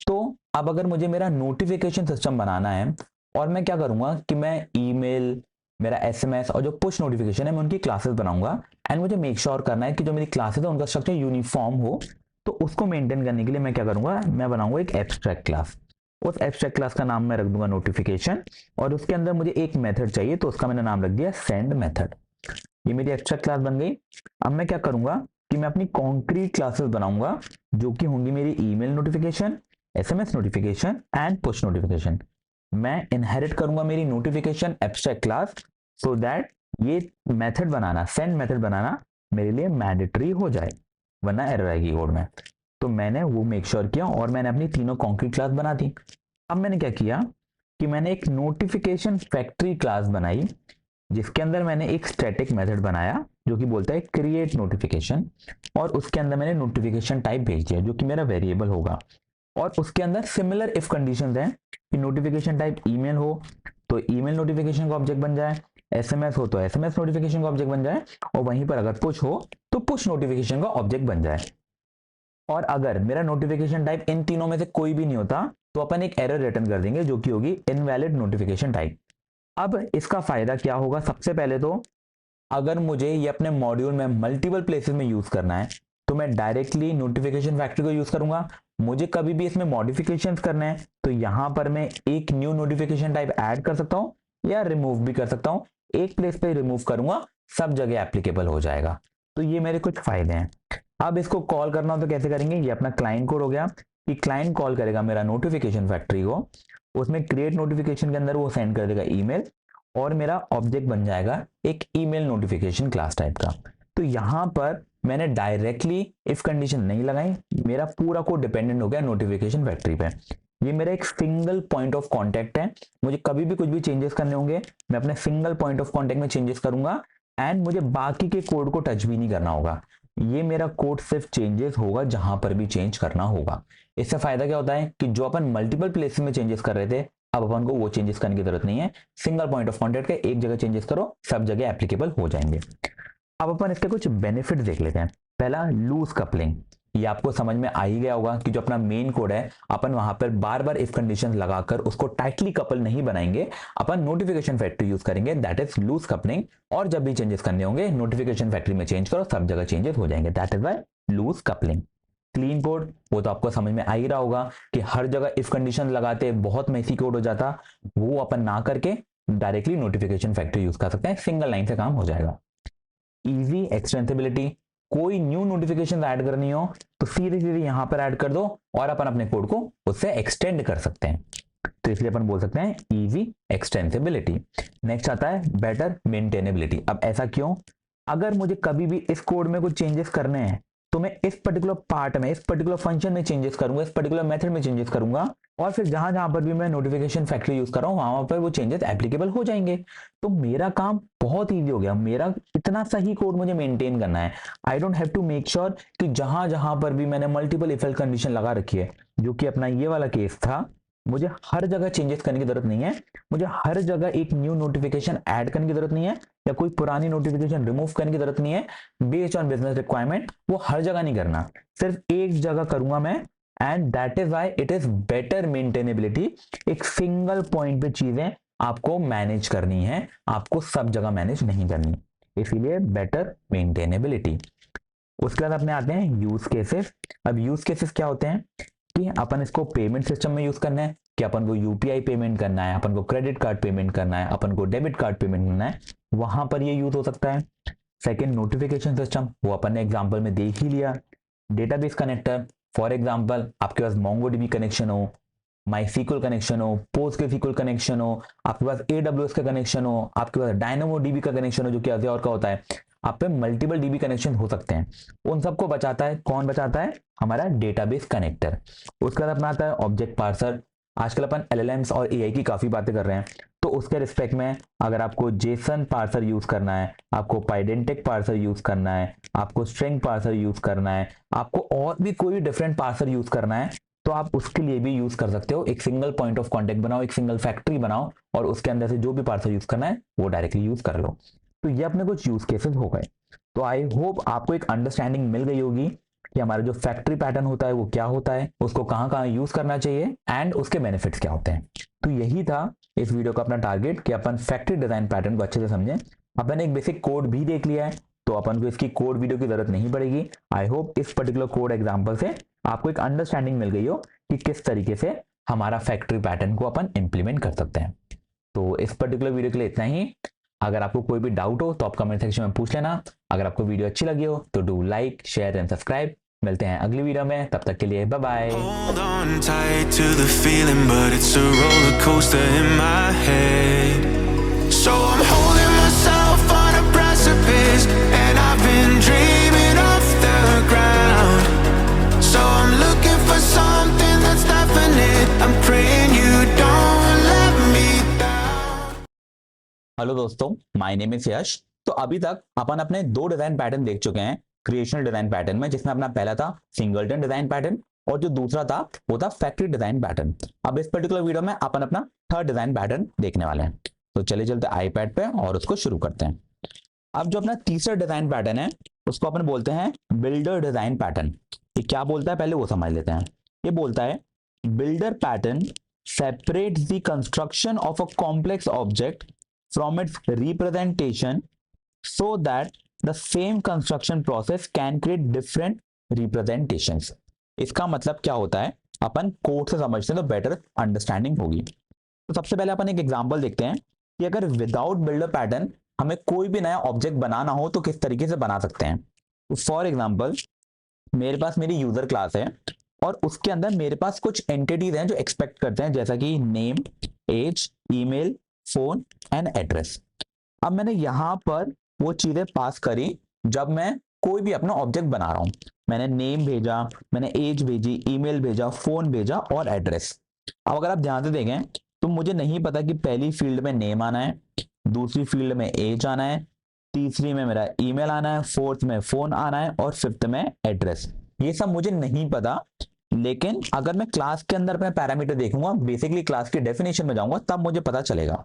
तो अब अगर मुझे मेरा नोटिफिकेशन सिस्टम बनाना है और मैं क्या करूंगा कि मैं ईमेल, मेरा एसएमएस और जो पुश नोटिफिकेशन है मैं उनकी क्लासेस बनाऊंगा, एंड मुझे मेक श्योर करना है कि जो मेरी क्लासेस है उनका स्ट्रक्चर यूनिफॉर्म हो। तो उसको मेंटेन करने के लिए मैं क्या करूंगा, मैं बनाऊंगा एक एब्स्ट्रैक्ट क्लास। उस एब्स्ट्रैक्ट क्लास का नाम मैं रख दूंगा नोटिफिकेशन, और उसके अंदर मुझे एक मेथड चाहिए तो उसका मैंने नाम रख दिया सेंड मेथड। ये मेरी एब्स्ट्रैक्ट क्लास बन गई। अब मैं क्या करूंगा कि मैं अपनी कॉन्क्रीट क्लासेस बनाऊंगा जो कि होंगी मेरी email notification, SMS notification and push notification. मैं इनहेरिट करूंगा मेरी notification abstract class so that ये मेथड बनाना, सेंड मेथड बनाना मेरे लिए मैंडेटरी हो जाए, वरना एरर आएगी कोड में। तो मैंने वो मेक श्योर किया और मैंने अपनी तीनों कॉन्क्रीट क्लास बना दी। अब मैंने क्या किया कि मैंने एक नोटिफिकेशन फैक्ट्री क्लास बनाई जिसके अंदर मैंने एक स्टैटिक मेथड बनाया जो कि बोलता है क्रिएट नोटिफिकेशन, और उसके अंदर मैंने नोटिफिकेशन टाइप भेज दिया जो कि मेरा वेरिएबल होगा, और उसके अंदर सिमिलर इफ कंडीशंस हैं कि नोटिफिकेशन टाइप ईमेल हो तो ईमेल नोटिफिकेशन का ऑब्जेक्ट बन जाए, एसएमएस हो तो एसएमएस नोटिफिकेशन का ऑब्जेक्ट बन जाए, और वहीं पर अगर पुश हो तो पुश नोटिफिकेशन का ऑब्जेक्ट बन जाए। और अगर मेरा नोटिफिकेशन टाइप इन तीनों में से कोई भी नहीं होता तो अपन एक एरर रिटर्न कर देंगे जो कि होगी इनवैलिड नोटिफिकेशन टाइप। अब इसका फायदा क्या होगा, सबसे पहले तो अगर मुझे ये अपने मॉड्यूल में मल्टीपल प्लेसेस में यूज करना है तो मैं डायरेक्टली नोटिफिकेशन फैक्ट्री को यूज करूंगा। मुझे कभी भी इसमें मॉडिफिकेशंस करने हैं तो यहां पर मैं एक न्यू नोटिफिकेशन टाइप ऐड कर सकता हूं या रिमूव भी कर सकता हूं। एक प्लेस पे रिमूव करूंगा सब जगह एप्लीकेबल हो जाएगा। तो ये मेरे कुछ फायदे हैं। अब इसको कॉल करना हो तो कैसे करेंगे, ये अपना क्लाइंट कोड हो गया कि क्लाइंट कॉल करेगा मेरा नोटिफिकेशन फैक्ट्री को, उसमें क्रिएट नोटिफिकेशन के अंदर वो सेंड कर देगा ईमेल, और मेरा ऑब्जेक्ट बन जाएगा एक ईमेल नोटिफिकेशन क्लास टाइप का। तो यहाँ पर मैंने डायरेक्टली इफ कंडीशन नहीं लगाई, मेरा पूरा कोड डिपेंडेंट हो गया नोटिफिकेशन फैक्ट्री पे। ये मेरा एक सिंगल पॉइंट ऑफ कांटेक्ट है, मुझे कभी भी कुछ भी चेंजेस करने होंगे मैं अपने सिंगल पॉइंट ऑफ कांटेक्ट में चेंजेस करूंगा, एंड मुझे बाकी के कोड को टच भी नहीं करना होगा। ये मेरा कोड सिर्फ चेंजेस होगा जहां पर भी चेंज करना होगा। इससे फायदा क्या होता है कि जो अपन मल्टीपल प्लेसेस में चेंजेस कर रहे थे, अब अपन को वो चेंजेस करने की जरूरत नहीं है। सिंगल पॉइंट ऑफ कांटेक्ट के एक जगह चेंजेस करो, सब जगह एप्लीकेबल हो जाएंगे। अब अपन इसके कुछ बेनिफिट देख लेते हैं। पहला, लूज कपलिंग। ये आपको समझ में आ ही गया होगा कि जो अपना मेन कोड है, अपन वहां पर बार बार इफ कंडीशन लगाकर उसको टाइटली कपल नहीं बनाएंगे, अपन नोटिफिकेशन फैक्ट्री यूज करेंगे, दैट इज लूज कपलिंग। और जब भी चेंजेस करने होंगे नोटिफिकेशन फैक्ट्री में चेंज करो, सब जगह चेंजेस हो जाएंगे, that is why loose coupling. Clean code, वो तो आपको समझ में आ ही रहा होगा कि हर जगह इफ कंडीशन लगाते बहुत मेसी कोड हो जाता, वो अपन ना करके डायरेक्टली नोटिफिकेशन फैक्ट्री यूज कर सकते हैं, सिंगल लाइन से काम हो जाएगा। इजी एक्सटेंसिबिलिटी, कोई न्यू नोटिफिकेशन ऐड करनी हो तो सीधे सीधे यहां पर ऐड कर दो और अपन अपने कोड को उससे एक्सटेंड कर सकते हैं, तो इसलिए अपन बोल सकते हैं इजी एक्सटेंसिबिलिटी। नेक्स्ट आता है बेटर मेंटेनेबिलिटी। अब ऐसा क्यों, अगर मुझे कभी भी इस कोड में कुछ चेंजेस करने हैं तो मैं इस पर्टिकुलर पार्ट में, इस पर्टिकुलर फंक्शन में चेंजेस करूंगा, इस पर्टिकुलर मेथड में चेंजेस करूंगा, और फिर जहां जहां पर भी मैं नोटिफिकेशन फैक्ट्री यूज कर रहा हूं वहां पर वो चेंजेस एप्लीकेबल हो जाएंगे। तो मेरा काम बहुत ईजी हो गया, मेरा इतना सही कोड मुझे मेंटेन करना है। I don't have to make sure कि जहां जहां पर भी मैंने मल्टीपल इफ एल्स कंडीशन लगा रखी है, जो कि अपना ये वाला केस था, मुझे हर जगह चेंजेस करने की जरूरत नहीं है, मुझे हर जगह एक न्यू नोटिफिकेशन ऐड करने की जरूरत नहीं है, या कोई पुरानी नोटिफिकेशन रिमूव करने की जरूरत नहीं है। बेस्ड ऑन बिजनेस रिक्वायरमेंट वो हर जगह नहीं करना, सिर्फ एक जगह करूंगा मैं, and that is why it is better maintainability. एक सिंगल पॉइंट पे चीजें आपको मैनेज करनी है, आपको सब जगह मैनेज नहीं करनी, इसीलिए बेटर मेंटेनेबिलिटी। उसके बाद अपने आते हैं यूज केसेस। अब यूज केसेस क्या होते हैं कि अपन इसको पेमेंट सिस्टम में यूज करना है, कि अपन को यूपीआई पेमेंट करना है, अपन को क्रेडिट कार्ड पेमेंट करना है, अपन को डेबिट कार्ड पेमेंट करना है, वहां पर ये यूज हो सकता है। सेकंड, नोटिफिकेशन सिस्टम, वो अपन ने एग्जांपल में देख ही लिया। डेटाबेस कनेक्टर, फॉर एग्जांपल आपके पास मोंगोडीबी कनेक्शन हो, माईसीक्वल कनेक्शन हो, पोस्टग्रेसक्यूएल कनेक्शन हो, आपके पास एडब्ल्यूएस का कनेक्शन हो, आपके पास डायनामो डीबी का कनेक्शन हो जो कि अज़्योर का होता है, आप पे मल्टीपल डीबी कनेक्शन हो सकते हैं। उन सबको बचाता है कौन, बचाता है हमारा डेटाबेस कनेक्टर। उसके बाद अपना आता है ऑब्जेक्ट पार्सर। आजकल अपन एलएलएम्स और एआई की काफी बातें कर रहे हैं, तो उसके रिस्पेक्ट में अगर आपको जेसन पार्सर यूज करना है, आपको पाइडेंटिक पार्सर यूज करना है, आपको स्ट्रिंग पार्सर यूज करना है, आपको और भी कोई डिफरेंट पार्सर यूज करना है, तो आप उसके लिए भी यूज कर सकते हो। एक सिंगल पॉइंट ऑफ कांटेक्ट बनाओ, एक सिंगल फैक्ट्री बनाओ, और उसके अंदर से जो भी पार्सर यूज करना है वो डायरेक्टली यूज कर लो। तो ये अपने कुछ यूज केसेस हो गए। तो आई होप आपको एक अंडरस्टैंडिंग मिल गई होगी कि हमारा जो फैक्ट्री पैटर्न होता है वो क्या होता है, उसको कहाँ कहाँ यूज करना चाहिए, एंड उसके बेनिफिट्स क्या होते हैं। तो यही था इस वीडियो का अपना टारगेट कि अपन फैक्ट्री डिजाइन पैटर्न को अच्छे से समझें। अपन एक बेसिक कोड भी देख लिया है, तो अपन को इसकी कोड वीडियो की जरूरत नहीं पड़ेगी। आई होप इस पर्टिकुलर कोड एग्जाम्पल से आपको एक अंडरस्टैंडिंग मिल गई हो कि किस तरीके से हमारा फैक्ट्री पैटर्न को अपन इंप्लीमेंट कर सकते हैं। तो इस पर्टिकुलर वीडियो के लिए इतना ही। अगर आपको कोई भी डाउट हो तो आप कमेंट सेक्शन में पूछ लेना। अगर आपको वीडियो अच्छी लगी हो तो do like, share and subscribe. मिलते हैं अगली वीडियो में, तब तक के लिए bye bye. Hold on tight to the feeling, but it's a roller coaster in my head. So I'm holding myself on a precipice, and I've been dreaming off the ground. So I'm looking for something that's definite. I'm praying you don't let me down. Hello दोस्तों, my name is यश। तो अभी तक अपन अपने दो design pattern देख चुके हैं creational design pattern में, जिसमें अपना पहला था सिंगलटन डिजाइन पैटर्न और जो दूसरा था वो था फैक्ट्री डिजाइन पैटर्न। अब इस पर्टिकुलर वीडियो में अपन अपना थर्ड डिजाइन पैटर्न देखने वाले हैं। तो चलिए चलते आईपैड पे और उसको शुरू करते हैं। अब जो अपना तीसरा डिजाइन पैटर्न है उसको अपन बोलते हैं बिल्डर डिजाइन पैटर्न। ये क्या बोलता है पहले वो समझ लेते हैं। ये बोलता है builder pattern separates the construction of a complex object from its representation so that the same construction process can create different representations। इसका मतलब क्या होता है, अपन कोड से समझते हैं तो बेटर अंडरस्टैंडिंग होगी। तो सबसे पहले अपन एक एग्जांपल देखते हैं कि अगर विदाउट बिल्डर पैटर्न हमें कोई भी नया ऑब्जेक्ट बनाना हो तो किस तरीके से बना सकते हैं। फॉर एग्जाम्पल मेरे पास मेरी यूजर क्लास है और उसके अंदर मेरे पास कुछ एंटिटीज हैं जो एक्सपेक्ट करते हैं, जैसा कि name, age, email, phone and address. अब मैंने यहां पर वो चीजें पास करी जब मैं कोई भी अपना ऑब्जेक्ट बना रहा हूं। मैंने नेम भेजा, मैंने एज भेजी, ईमेल भेजा, फोन भेजा और एड्रेस। अब अगर आप ध्यान से देखें तो मुझे नहीं पता कि पहली फील्ड में नेम आना है, दूसरी फील्ड में एज आना है, तीसरी में मेरा ईमेल आना है, फोर्थ में फोन आना है और फिफ्थ में एड्रेस। ये सब मुझे नहीं पता, लेकिन अगर मैं क्लास के अंदर अपने पैरामीटर देखूंगा, बेसिकली क्लास की डेफिनेशन में जाऊंगा, तब मुझे पता चलेगा।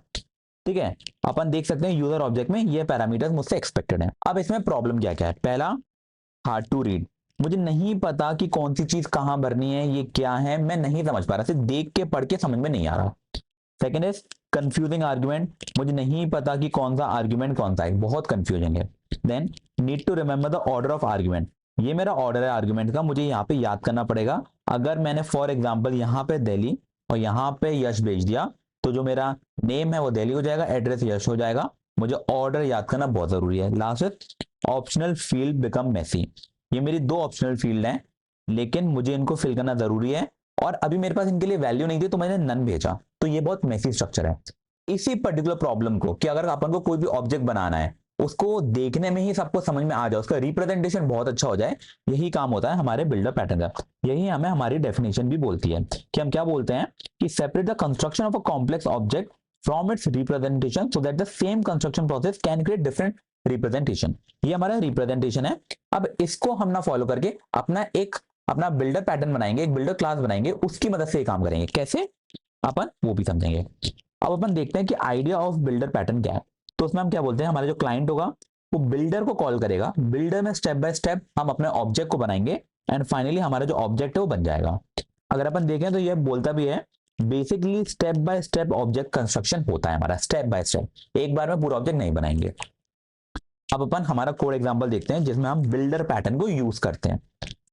ठीक है, अपन देख सकते हैं यूजर ऑब्जेक्ट में ये पैरामीटर्स मुझसे एक्सपेक्टेड है। अब इसमें प्रॉब्लम क्या क्या है। पहला, हार्ड टू रीड, मुझे नहीं पता कि कौन सी चीज कहां भरनी है, ये क्या है, मैं नहीं समझ पा रहा, सिर्फ देख के पढ़ के समझ में नहीं आ रहा। सेकेंड इज कंफ्यूजिंग आर्ग्यूमेंट, मुझे नहीं पता कि कौन सा आर्ग्यूमेंट कौन सा है, बहुत कंफ्यूजिंग है। Then need to remember the order of argument, ये मेरा ऑर्डर है आर्ग्यूमेंट का, मुझे यहाँ पे याद करना पड़ेगा। अगर मैंने फॉर एग्जाम्पल यहाँ पे दिल्ली और यहाँ पे यश भेज दिया तो जो मेरा नेम है वो दिल्ली हो जाएगा, एड्रेस यश हो जाएगा। मुझे ऑर्डर याद करना बहुत जरूरी है। Last, optional field become messy, ये मेरी दो ऑप्शनल फील्ड हैं लेकिन मुझे इनको फिल करना जरूरी है और अभी मेरे पास इनके लिए वैल्यू नहीं थी तो मैंने नन भेजा, तो ये बहुत मेसी स्ट्रक्चर है। इसी पर्टिकुलर प्रॉब्लम को कि अगर अपन को कोई भी ऑब्जेक्ट बनाना है, उसको देखने में ही सबको समझ में आ जाए, उसका रिप्रेजेंटेशन बहुत अच्छा हो जाए, यही काम होता है हमारे बिल्डर पैटर्न का। यही हमें हमारी डेफिनेशन भी बोलती है कि हम क्या बोलते हैं कि separate the construction of a complex object from its representation so that the same construction process can create different representation. ये हमारा रिप्रेजेंटेशन है। अब इसको हम ना फॉलो करके अपना बिल्डर पैटर्न बनाएंगे, एक बिल्डर क्लास बनाएंगे, उसकी मदद से ये काम करेंगे। कैसे, अपन वो भी समझेंगे। अब अपन देखते हैं कि आइडिया ऑफ बिल्डर पैटर्न क्या है। तो उसमें हम क्या बोलते हैं, हमारा जो क्लाइंट होगा वो बिल्डर को कॉल करेगा, बिल्डर में स्टेप बाय स्टेप हम अपने ऑब्जेक्ट को बनाएंगे एंड फाइनली हमारा जो ऑब्जेक्ट है वो बन जाएगा। अगर अपन देखें तो ये बोलता भी है basically step by step object construction होता है हमारा, स्टेप बाय स्टेप, एक बार में पूरा ऑब्जेक्ट नहीं बनाएंगे। अब अपन हमारा कोड एग्जांपल देखते हैं जिसमें हम बिल्डर पैटर्न को यूज करते हैं।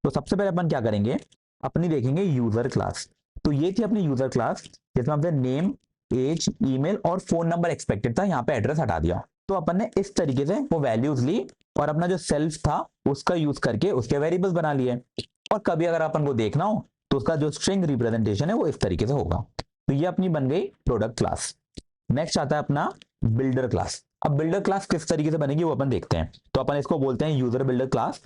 तो सबसे पहले अपन क्या करेंगे, अपनी देखेंगे यूजर क्लास। तो ये थी अपनी यूजर क्लास जिसमें हमने नेम, एज, ईमेल और फोन नंबर एक्सपेक्टेड था, यहाँ पे एड्रेस हटा दिया। तो अपन ने इस तरीके से वो वैल्यूज ली और अपना जो सेल्फ था उसका यूज करके उसके वेरिएबल्स बना लिए। और कभी अगर अपन को देखना हो तो उसका जो स्ट्रिंग रिप्रेजेंटेशन है वो इस तरीके से होगा। तो ये अपनी बन गई प्रोडक्ट क्लास। नेक्स्ट आता है अपना बिल्डर क्लास। अब बिल्डर क्लास किस तरीके से बनेगी वो अपन देखते हैं। तो अपन इसको बोलते हैं यूजर बिल्डर क्लास।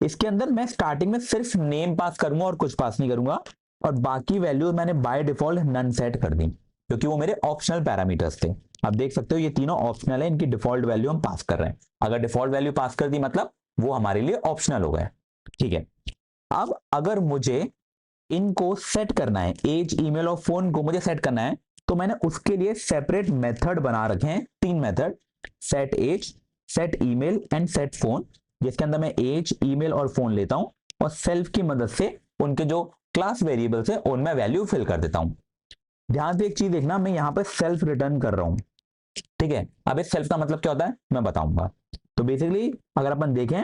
इसके अंदर मैं स्टार्टिंग में सिर्फ नेम पास करूंगा और कुछ पास नहीं करूंगा और बाकी वैल्यूज मैंने बाय डिफॉल्ट नन सेट कर दी क्योंकि वो मेरे ऑप्शनल पैरामीटर्स थे। आप देख सकते हो ये तीनों ऑप्शनल है, इनकी डिफॉल्ट वैल्यू हम पास कर रहे हैं। अगर डिफॉल्ट वैल्यू पास कर दी मतलब वो हमारे लिए ऑप्शनल हो गए। ठीक है, अब अगर मुझे इनको सेट करना है, एज, ईमेल और फोन को मुझे सेट करना है, तो मैंने उसके लिए सेपरेट मेथड बना रखे हैं, 3 method, set age, set email and set phone, जिसके अंदर मैं एज, ईमेल और फोन लेता हूं और सेल्फ की मदद से उनके जो क्लास वेरिएबल्स है उनमें वैल्यू फिल कर देता हूं। ध्यान से एक चीज देखना, मैं यहां पर सेल्फ रिटर्न कर रहा हूं। ठीक है, अब इस सेल्फ का मतलब क्या होता है मैं बताऊंगा। तो बेसिकली अगर अपन देखें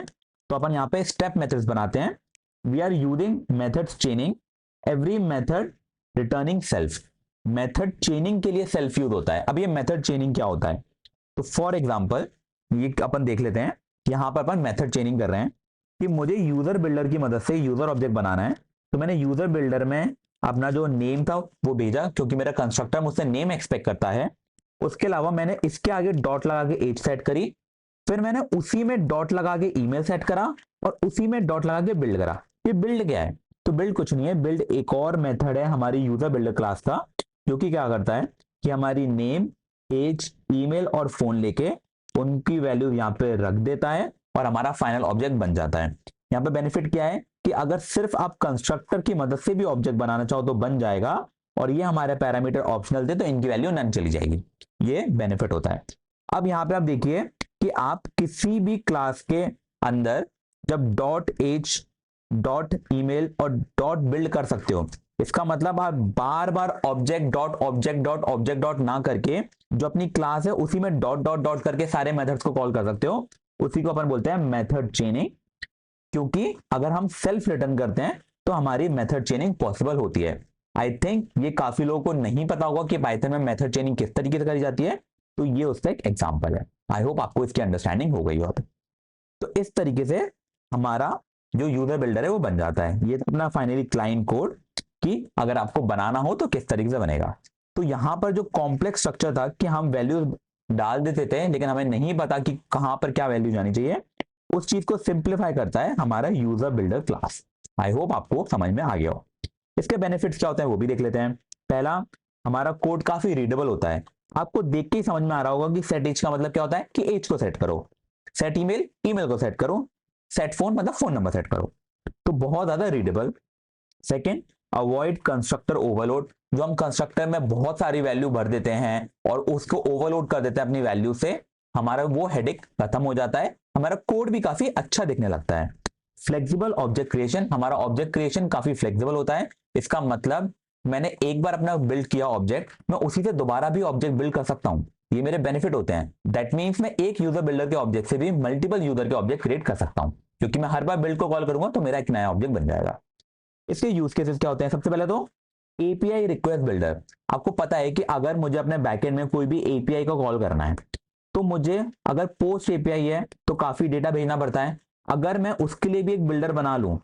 तो अपन यहाँ पे स्टेप मेथड्स बनाते हैं। We are using methods chaining, every method returning self. Method chaining के लिए सेल्फ यूज होता है। अब ये मेथड चेनिंग क्या होता है, तो फॉर एग्जांपल ये अपन देख लेते हैं। यहां पर अपन मेथड चेनिंग कर रहे हैं कि मुझे यूजर बिल्डर की मदद से यूजर ऑब्जेक्ट बनाना है। तो मैंने यूजर बिल्डर में अपना जो नेम था वो भेजा क्योंकि मेरा कंस्ट्रक्टर मुझसे नेम एक्सपेक्ट करता है। उसके अलावा मैंने इसके आगे डॉट लगा के एज सेट करी, फिर मैंने उसी में डॉट लगा के ईमेल सेट करा और उसी में डॉट लगा के बिल्ड करा। ये बिल्ड क्या है, तो बिल्ड कुछ नहीं है, बिल्ड एक और मेथड है हमारी यूजर बिल्डर क्लास का, जो कि क्या करता है कि हमारी नेम, एज, ईमेल और फोन लेके उनकी वैल्यू यहाँ पे रख देता है और हमारा फाइनल ऑब्जेक्ट बन जाता है। यहाँ पे बेनिफिट क्या है कि अगर सिर्फ आप कंस्ट्रक्टर की मदद से भी ऑब्जेक्ट बनाना चाहो तो बन जाएगा और ये हमारे पैरामीटर ऑप्शनल थे तो इनकी वैल्यू नन चली जाएगी। ये बेनिफिट होता है। अब यहाँ पे आप देखिए कि आप किसी भी क्लास के अंदर जब डॉट एज, डॉट ईमेल और डॉट बिल्ड कर सकते हो, इसका मतलब आप बार बार object dot object dot object dot ना करके जो अपनी क्लास है उसी में डॉट डॉट डॉट करके सारे मेथड्स को कॉल कर सकते हो। उसी को अपन बोलते हैं मेथड चेनिंग, क्योंकि अगर हम सेल्फ रिटर्न करते हैं तो हमारी मेथड चेनिंग पॉसिबल होती है। आई थिंक ये काफी लोगों को नहीं पता होगा कि पाइथन में मेथड चेनिंग किस तरीके से करी जाती है। तो ये उसका एक एग्जाम्पल है। आई होप आपको इसकी अंडरस्टैंडिंग हो गई हो। तो इस तरीके से हमारा जो यूजर बिल्डर है वो बन जाता है। ये अपना फाइनली क्लाइंट कोड कि अगर आपको बनाना हो तो किस तरीके से बनेगा। तो यहाँ पर जो कॉम्प्लेक्स स्ट्रक्चर था कि हम वैल्यूज डाल देते थे लेकिन हमें नहीं पता कि कहाँ पर क्या वैल्यू जानी चाहिए, उस चीज को सिंप्लीफाई करता है हमारा user builder class. I hope आपको समझ में आ गया हो। इसके बेनिफिट्स क्या होते हैं वो भी देख लेते हैं। पहला, हमारा कोड काफी रीडेबल होता है। आपको देख के ही समझ में आ रहा होगा कि सेट एज का मतलब क्या होता है कि एज को सेट करो, सेट ईमेल ईमेल को सेट करो, सेट फोन मतलब फोन नंबर सेट करो। तो बहुत ज्यादा readable. Second, avoid constructor overload. जो हम कंस्ट्रक्टर में बहुत सारी वैल्यू भर देते हैं और उसको ओवरलोड कर देते हैं अपनी वैल्यू से, हमारा वो हेडेक खत्म हो जाता है, हमारा कोड भी काफी अच्छा दिखने लगता है। फ्लेक्सिबल ऑब्जेक्ट क्रिएशन, हमारा ऑब्जेक्ट क्रिएशन काफी फ्लेक्सिबल होता है। इसका मतलब मैंने एक बार अपना बिल्ड किया ऑब्जेक्ट, मैं उसी से दोबारा भी ऑब्जेक्ट बिल्ड कर सकता हूं। ये मेरे बेनिफिट होते हैं। दैट मीन्स मैं एक यूजर बिल्डर के ऑब्जेक्ट से भी मल्टीपल यूजर के ऑब्जेक्ट क्रिएट कर सकता हूं, क्योंकि मैं हर बार बिल्ड को कॉल करूंगा तो मेरा एक नया ऑब्जेक्ट बन जाएगा। इसके यूज केसेस क्या होते हैं? सबसे पहले तो एपीआई रिक्वेस्ट बिल्डर। आपको पता है कि अगर मुझे अपने बैकएंड में कोई भी एपीआई को कॉल करना है तो मुझे अगर पोस्ट एपीआई है तो काफी डेटा भेजना पड़ता है। अगर मैं उसके लिए भी एक बिल्डर बना लूं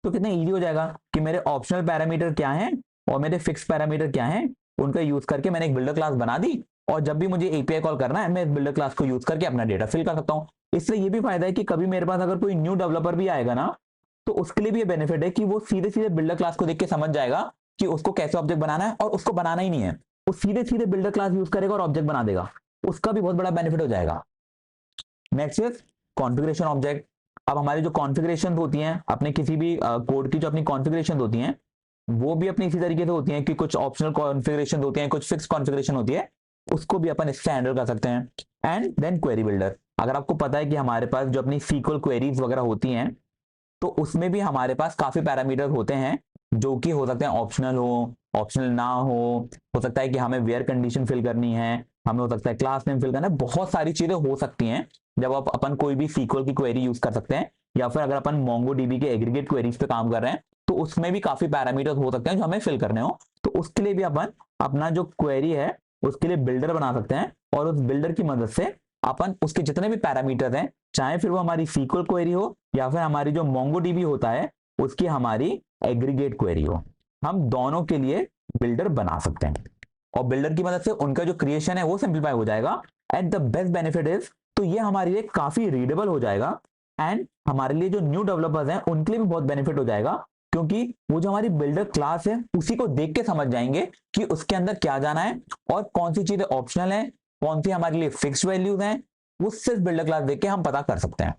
तो कितना इजी हो जाएगा कि मेरे ऑप्शनल पैरामीटर क्या हैं और मेरे फिक्स पैरामीटर क्या हैं, उनका यूज करके मैंने एक बिल्डर क्लास बना दी और जब भी मुझे एपीआई कॉल करना है मैं इस बिल्डर क्लास को यूज करके अपना डेटा फिल कर सकता हूं। इससे ये भी फायदा है कि कभी मेरे पास अगर कोई न्यू डेवलपर भी आएगा ना तो उसके लिए भी ये बेनिफिट है कि वो सीधे सीधे बिल्डर क्लास को देख के समझ जाएगा कि उसको कैसे ऑब्जेक्ट बनाना है, और उसको बनाना ही नहीं है, वो सीधे सीधे बिल्डर क्लास यूज करेगा और ऑब्जेक्ट बना देगा। उसका भी बहुत बड़ा बेनिफिट हो जाएगा। Next is configuration object. अब हमारी जो कॉन्फ़िगरेशन होती हैं अपने किसी भी कोड की, जो अपनी कॉन्फ़िगरेशन होती हैं वो भी अपनी इसी तरीके से होती हैं कि कुछ ऑप्शनल कॉन्फ़िगरेशन होती हैं, कुछ फिक्स कॉन्फ़िगरेशन होती है, उसको भी अपन इससे हैंडल कर सकते हैं। And then query builder. अगर आपको पता है कि हमारे पास जो अपनी सीक्वल क्वेरीज वगैरह होती हैं तो उसमें भी हमारे पास काफी पैरामीटर होते हैं जो कि हो सकते हैं ऑप्शनल हो, ऑप्शनल ना हो सकता है कि हमें वेयर कंडीशन फिल करनी है, हमें हो सकता है क्लास नेम फिल करना है, बहुत सारी चीजें हो सकती हैं जब आप अपन कोई भी सीक्वल की क्वेरी यूज कर सकते हैं। या फिर अगर अपन मोंगोडीबी के एग्रीगेट क्वेरीज पे काम कर रहे हैं तो उसमें भी काफी पैरामीटर हो सकते हैं जो हमें फिल करने हो, तो उसके लिए भी अपन अपना जो क्वेरी है उसके लिए बिल्डर बना सकते हैं और उस बिल्डर की मदद से अपन उसके जितने भी पैरामीटर हैं, चाहे फिर वो हमारी सीक्वल क्वेरी हो या फिर हमारी जो मोंगोडीबी होता है उसकी हमारी एग्रीगेट क्वेरी हो, हम दोनों के लिए बिल्डर बना सकते हैं और बिल्डर की मदद से उनका जो क्रिएशन है वो सिंप्लीफाई हो जाएगा। And the best benefit is, तो ये हमारे लिए काफी रीडेबल हो जाएगा एंड हमारे लिए जो न्यू डेवलपर्स हैं उनके लिए भी बहुत बेनिफिट हो जाएगा, क्योंकि वो जो हमारी बिल्डर क्लास है उसी को देख के समझ जाएंगे कि उसके अंदर क्या जाना है और कौन सी चीजें ऑप्शनल है, कौन सी हमारे लिए फिक्स्ड वैल्यूज हैं, वो सिर्फ बिल्डर क्लास देख के हम पता कर सकते हैं।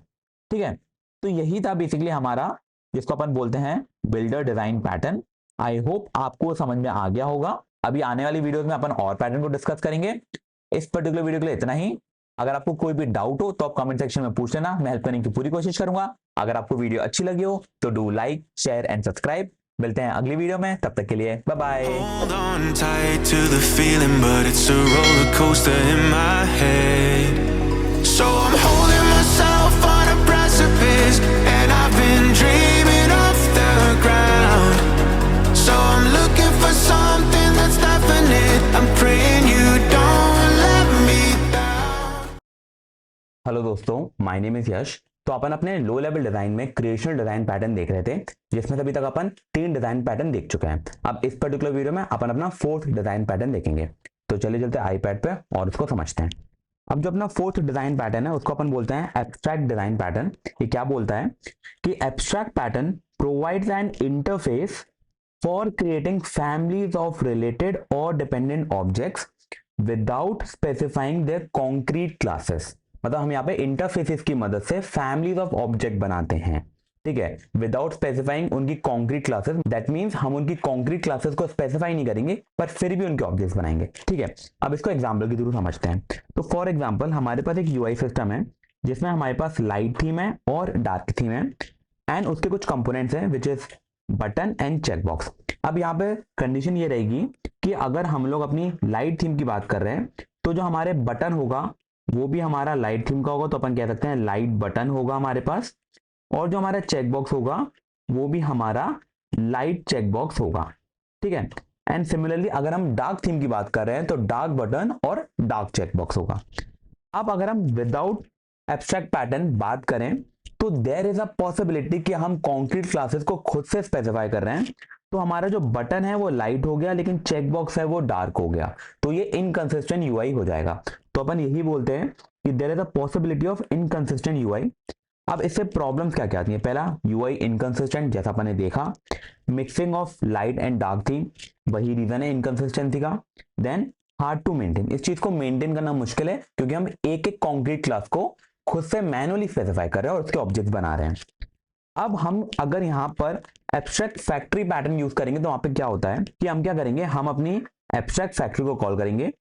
ठीक है, तो यही था बेसिकली हमारा जिसको अपन बोलते हैं builder design pattern. I hope आपको समझ में आ गया होगा। अभी आने वाली वीडियोस में अपन और पैटर्न को डिस्कस करेंगे। इस पर्टिकुलर वीडियो के लिए इतना ही। अगर आपको कोई भी डाउट हो तो आप कमेंट सेक्शन में पूछ लेना, मैं हेल्प करने की पूरी कोशिश करूंगा। अगर आपको वीडियो अच्छी लगी हो तो do like share and subscribe. मिलते हैं अगली वीडियो में, तब तक के लिए bye bye. Hold on tight to the feeling, but it's a roller coaster in my head. So I'm holding myself on a precipice, and I've been dreaming off the ground. So I'm looking for something that's definite. I'm praying you don't let me down. Hello दोस्तों, my name is यश। तो अपन अपने low level design में creational design pattern देख रहे थे, जिसमें अभी तक अपन 3 डिजाइन पैटर्न देख चुके हैं। अब इस पर्टिकुलर वीडियो में अपन अपना 4th डिजाइन पैटर्न देखेंगे। तो चलिए चलते आईपैड पे और उसको समझते हैं। अब जो अपना 4th डिजाइन पैटर्न है उसको अपन बोलते हैं एब्स्ट्रैक्ट डिजाइन पैटर्न। ये क्या बोलता है कि abstract pattern provides an interface for creating families of related और dependent objects without specifying their concrete classes. मतलब हम यहाँ पे इंटरफेसेस की मदद से फैमिलीज ऑफ ऑब्जेक्ट बनाते हैं, ठीक है, विदाउट स्पेसिफाइंग उनकी कॉन्क्रीट क्लासेस। दैट मींस हम उनकी कॉन्क्रीट क्लासेस को स्पेसिफाई नहीं करेंगे पर फिर भी उनके ऑब्जेक्ट्स बनाएंगे, ठीक है। अब इसको एग्जांपल के थ्रू समझते हैं। तो फॉर एग्जांपल हमारे पास एक यूआई सिस्टम है जिसमें हमारे पास लाइट थीम है और डार्क थीम है एंड उसके कुछ कंपोनेंट्स हैं which is button and checkbox. अब यहाँ पे कंडीशन ये रहेगी कि अगर हम लोग अपनी लाइट थीम की बात कर रहे हैं तो जो हमारे बटन होगा वो भी हमारा लाइट थीम का होगा, तो अपन कह सकते हैं लाइट बटन होगा हमारे पास, और जो हमारा चेकबॉक्स होगा वो भी हमारा लाइट चेकबॉक्स होगा, ठीक है। एंड सिमिलरली अगर हम डार्क थीम की बात कर रहे हैं तो डार्क बटन और डार्क चेकबॉक्स होगा। अब अगर हम विदाउट एब्स्ट्रैक्ट पैटर्न बात करें तो देयर इज अ पॉसिबिलिटी कि हम कॉन्क्रीट क्लासेस को खुद से स्पेसिफाई कर रहे हैं, तो हमारा जो बटन है वो लाइट हो गया लेकिन चेक बॉक्स है वो डार्क हो गया, तो ये इनकंसिस्टेंट यूआई हो जाएगा। तो अपन यही बोलते हैं कि there is a possibility of inconsistent UI. अब इससे प्रॉब्लम्स क्या क्या आती है? पहला, यूआई इनकंसिस्टेंट, जैसा अपन ने देखा, mixing of light and dark theme, वही रीजन है इनकंसिस्टेंसी का। देन हार्ड टू मेंटेन, इस चीज को मेंटेन करना मुश्किल है क्योंकि हम एक एक कॉन्क्रीट क्लास को खुद से मैनुअली स्पेसिफाई कर रहे हैं और उसके ऑब्जेक्ट्स बना रहे हैं। अब हम अगर यहाँ पर एब्स्ट्रैक्ट फैक्ट्री पैटर्न यूज करेंगे तो वहां पे क्या होता है कि हम क्या करेंगे, हम अपनी एब्स्ट्रैक्ट फैक्ट्री को कॉल करेंगे,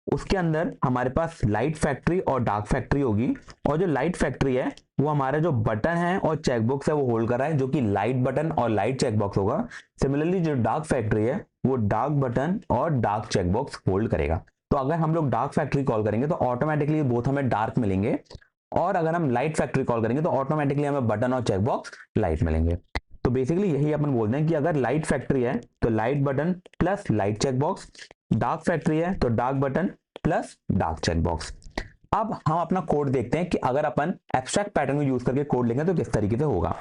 उसके अंदर हमारे पास लाइट फैक्ट्री और डार्क फैक्ट्री होगी, और जो लाइट फैक्ट्री है वो हमारा जो बटन है और चेकबॉक्स है वो होल्ड कर रहा है, जो कि लाइट बटन और लाइट चेकबॉक्स होगा। सिमिलरली जो डार्क फैक्ट्री है वो डार्क बटन और डार्क चेकबॉक्स होल्ड करेगा। तो अगर हम लोग डार्क फैक्ट्री कॉल करेंगे तो ऑटोमेटिकली बोथ हमें डार्क मिलेंगे, और अगर हम लाइट फैक्ट्री कॉल करेंगे तो ऑटोमेटिकली हमें बटन और चेकबॉक्स लाइट मिलेंगे। तो बेसिकली यही अपन बोलते हैं कि अगर लाइट फैक्ट्री है तो light button plus light checkbox, dark factory है तो dark button plus dark checkbox. अब हम अपना कोड देखते हैं कि अगर अपन एब्स्ट्रैक्ट पैटर्न को यूज करके कोड लेंगे तो किस तरीके से होगा।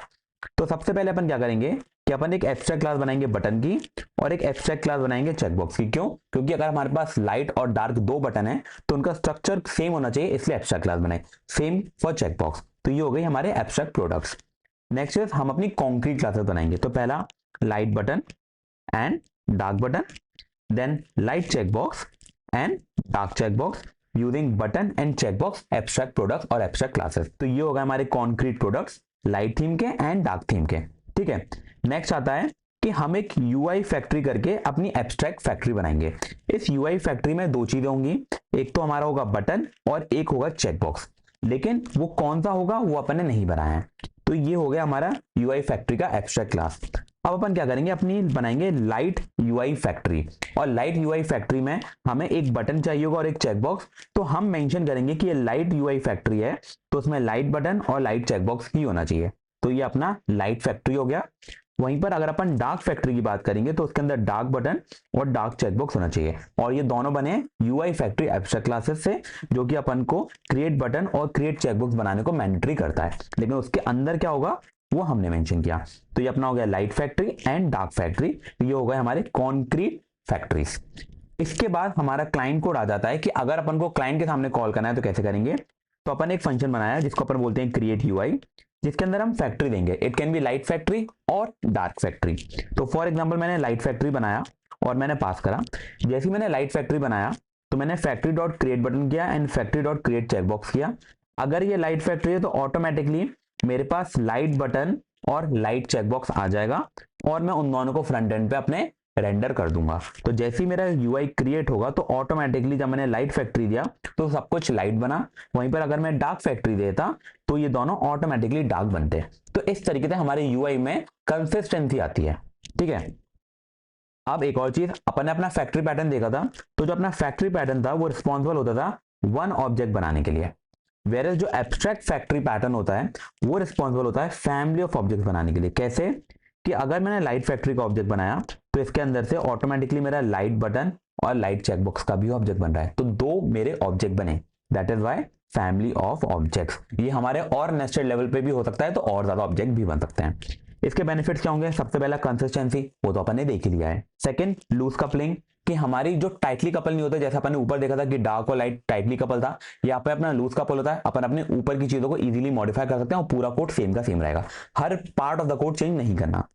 तो सबसे पहले अपन क्या करेंगे कि अपन एक एब्स्ट्रैक्ट क्लास बनाएंगे बटन की और एक एब्स्ट्रैक्ट क्लास बनाएंगे चेकबॉक्स की। क्यों? क्योंकि अगर हमारे पास लाइट और डार्क दो बटन है तो उनका स्ट्रक्चर सेम होना चाहिए, इसलिए एब्स्ट्रैक्ट क्लास बनाए। Same for checkbox. तो ये हो गई हमारे एब्स्ट्रैक्ट प्रोडक्ट्स। नेक्स्ट इज हम अपनी कॉन्क्रीट क्लासेस बनाएंगे। तो पहला light button and dark button, then light checkbox and dark checkbox using button and checkbox abstract products और एब्स्ट्रैक्ट क्लासेस। तो ये होगा हमारे कॉन्क्रीट प्रोडक्ट्स लाइट थीम के एंड डार्क थीम के। ठीक है, नेक्स्ट आता है कि हम एक यूआई फैक्ट्री करके अपनी एब्स्ट्रैक्ट फैक्ट्री बनाएंगे। इस यूआई फैक्ट्री में दो चीजें होंगी, एक तो हमारा होगा बटन और एक होगा चेकबॉक्स, लेकिन वो कौन सा होगा वो अपन ने नहीं बनाया है। तो ये हो गया हमारा यूआई फैक्ट्री का एब्स्ट्रैक्ट क्लास। अब अपन क्या करेंगे, अपनी बनाएंगे लाइट यूआई फैक्ट्री, और लाइट यूआई फैक्ट्री में हमें एक बटन चाहिए होगा और एक चेकबॉक्स। तो हम मेंशन करेंगे कि ये लाइट यूआई फैक्ट्री है तो उसमें लाइट बटन और लाइट चेकबॉक्स ही होना चाहिए। तो ये अपना लाइट फैक्ट्री हो गया। वहीं पर अगर अपन डार्क फैक्ट्री की बात करेंगे तो उसके अंदर डार्क बटन और डार्क चेकबॉक्स होना चाहिए, और ये दोनों बने यूआई फैक्ट्री एब्स्ट्रैक्ट क्लासेस से, जो कि अपन को क्रिएट बटन और क्रिएट चेकबॉक्स बनाने को मैंडेटरी करता है, लेकिन उसके अंदर क्या होगा वो हमने मेंशन किया। तो ये अपना हो गया light factory and dark factory. ये हो गए हमारे कॉन्क्रीट फैक्ट्रीज। इसके बाद हमारा क्लाइंट कोड आ जाता है कि अगर अपन को क्लाइंट के सामने कॉल करना है तो कैसे करेंगे। तो अपन एक फंक्शन बनाया है जिसको अपन बोलते हैं क्रिएट यूआई, जिसके अंदर हम फैक्ट्री देंगे। It can be light factory और डार्क फैक्ट्री। तो फॉर एग्जांपल मैंने लाइट फैक्ट्री बनाया और मैंने पास करा। जैसे ही मैंने लाइट फैक्ट्री बनाया तो मैंने फैक्ट्री डॉट क्रिएट बटन किया and factory dot create checkbox किया। अगर ये लाइट फैक्ट्री है तो ऑटोमेटिकली मेरे पास लाइट बटन और लाइट चेकबॉक्स आ जाएगा, और मैं उन दोनों को फ्रंट एंड पे अपने रेंडर कर दूंगा। तो जैसे ही मेरा यूआई क्रिएट होगा तो ऑटोमेटिकली जब मैंने लाइट फैक्ट्री दिया तो सब कुछ लाइट बना, वहीं पर अगर मैं डार्क फैक्ट्री देता तो ये दोनों ऑटोमेटिकली डार्क बनते। तो इस तरीके से हमारे यूआई में कंसिस्टेंसी आती है। ठीक है, अब एक और चीज, अपन ने अपना फैक्ट्री पैटर्न देखा था, तो जो अपना फैक्ट्री पैटर्न था वो रिस्पॉन्सिबल होता था वन ऑब्जेक्ट बनाने के लिए, वेयर जो एब्स्ट्रैक्ट फैक्ट्री पैटर्न होता है वो रिस्पॉन्सिबल होता है फैमिली ऑफ ऑब्जेक्ट्स बनाने के लिए। कैसे कि अगर मैंने लाइट फैक्ट्री का ऑब्जेक्ट बनाया तो इसके अंदर से ऑटोमेटिकली मेरा लाइट बटन और लाइट चेकबॉक्स का भी ऑब्जेक्ट बन रहा है, तो दो मेरे ऑब्जेक्ट बने। That is why family of objects. ये हमारे और नेस्टेड लेवल पे भी हो सकता है, तो और ज्यादा ऑब्जेक्ट भी बन सकते हैं। इसके बेनिफिट्स क्या होंगे? सबसे पहला कंसिस्टेंसी, वो तो अपन ने देख ही लिया है। सेकंड, लूज कपलिंग, कि हमारी जो टाइटली कपल नहीं होता, जैसे अपन ने ऊपर देखा था कि डार्क और लाइट टाइटली कपल था, यहाँ पे अपना लूज कपल होता है। अपन अपने ऊपर की चीजों को इजीली मॉडिफाई कर सकते हैं और पूरा कोड सेम का सेम रहेगा, हर part of the code change नहीं करना।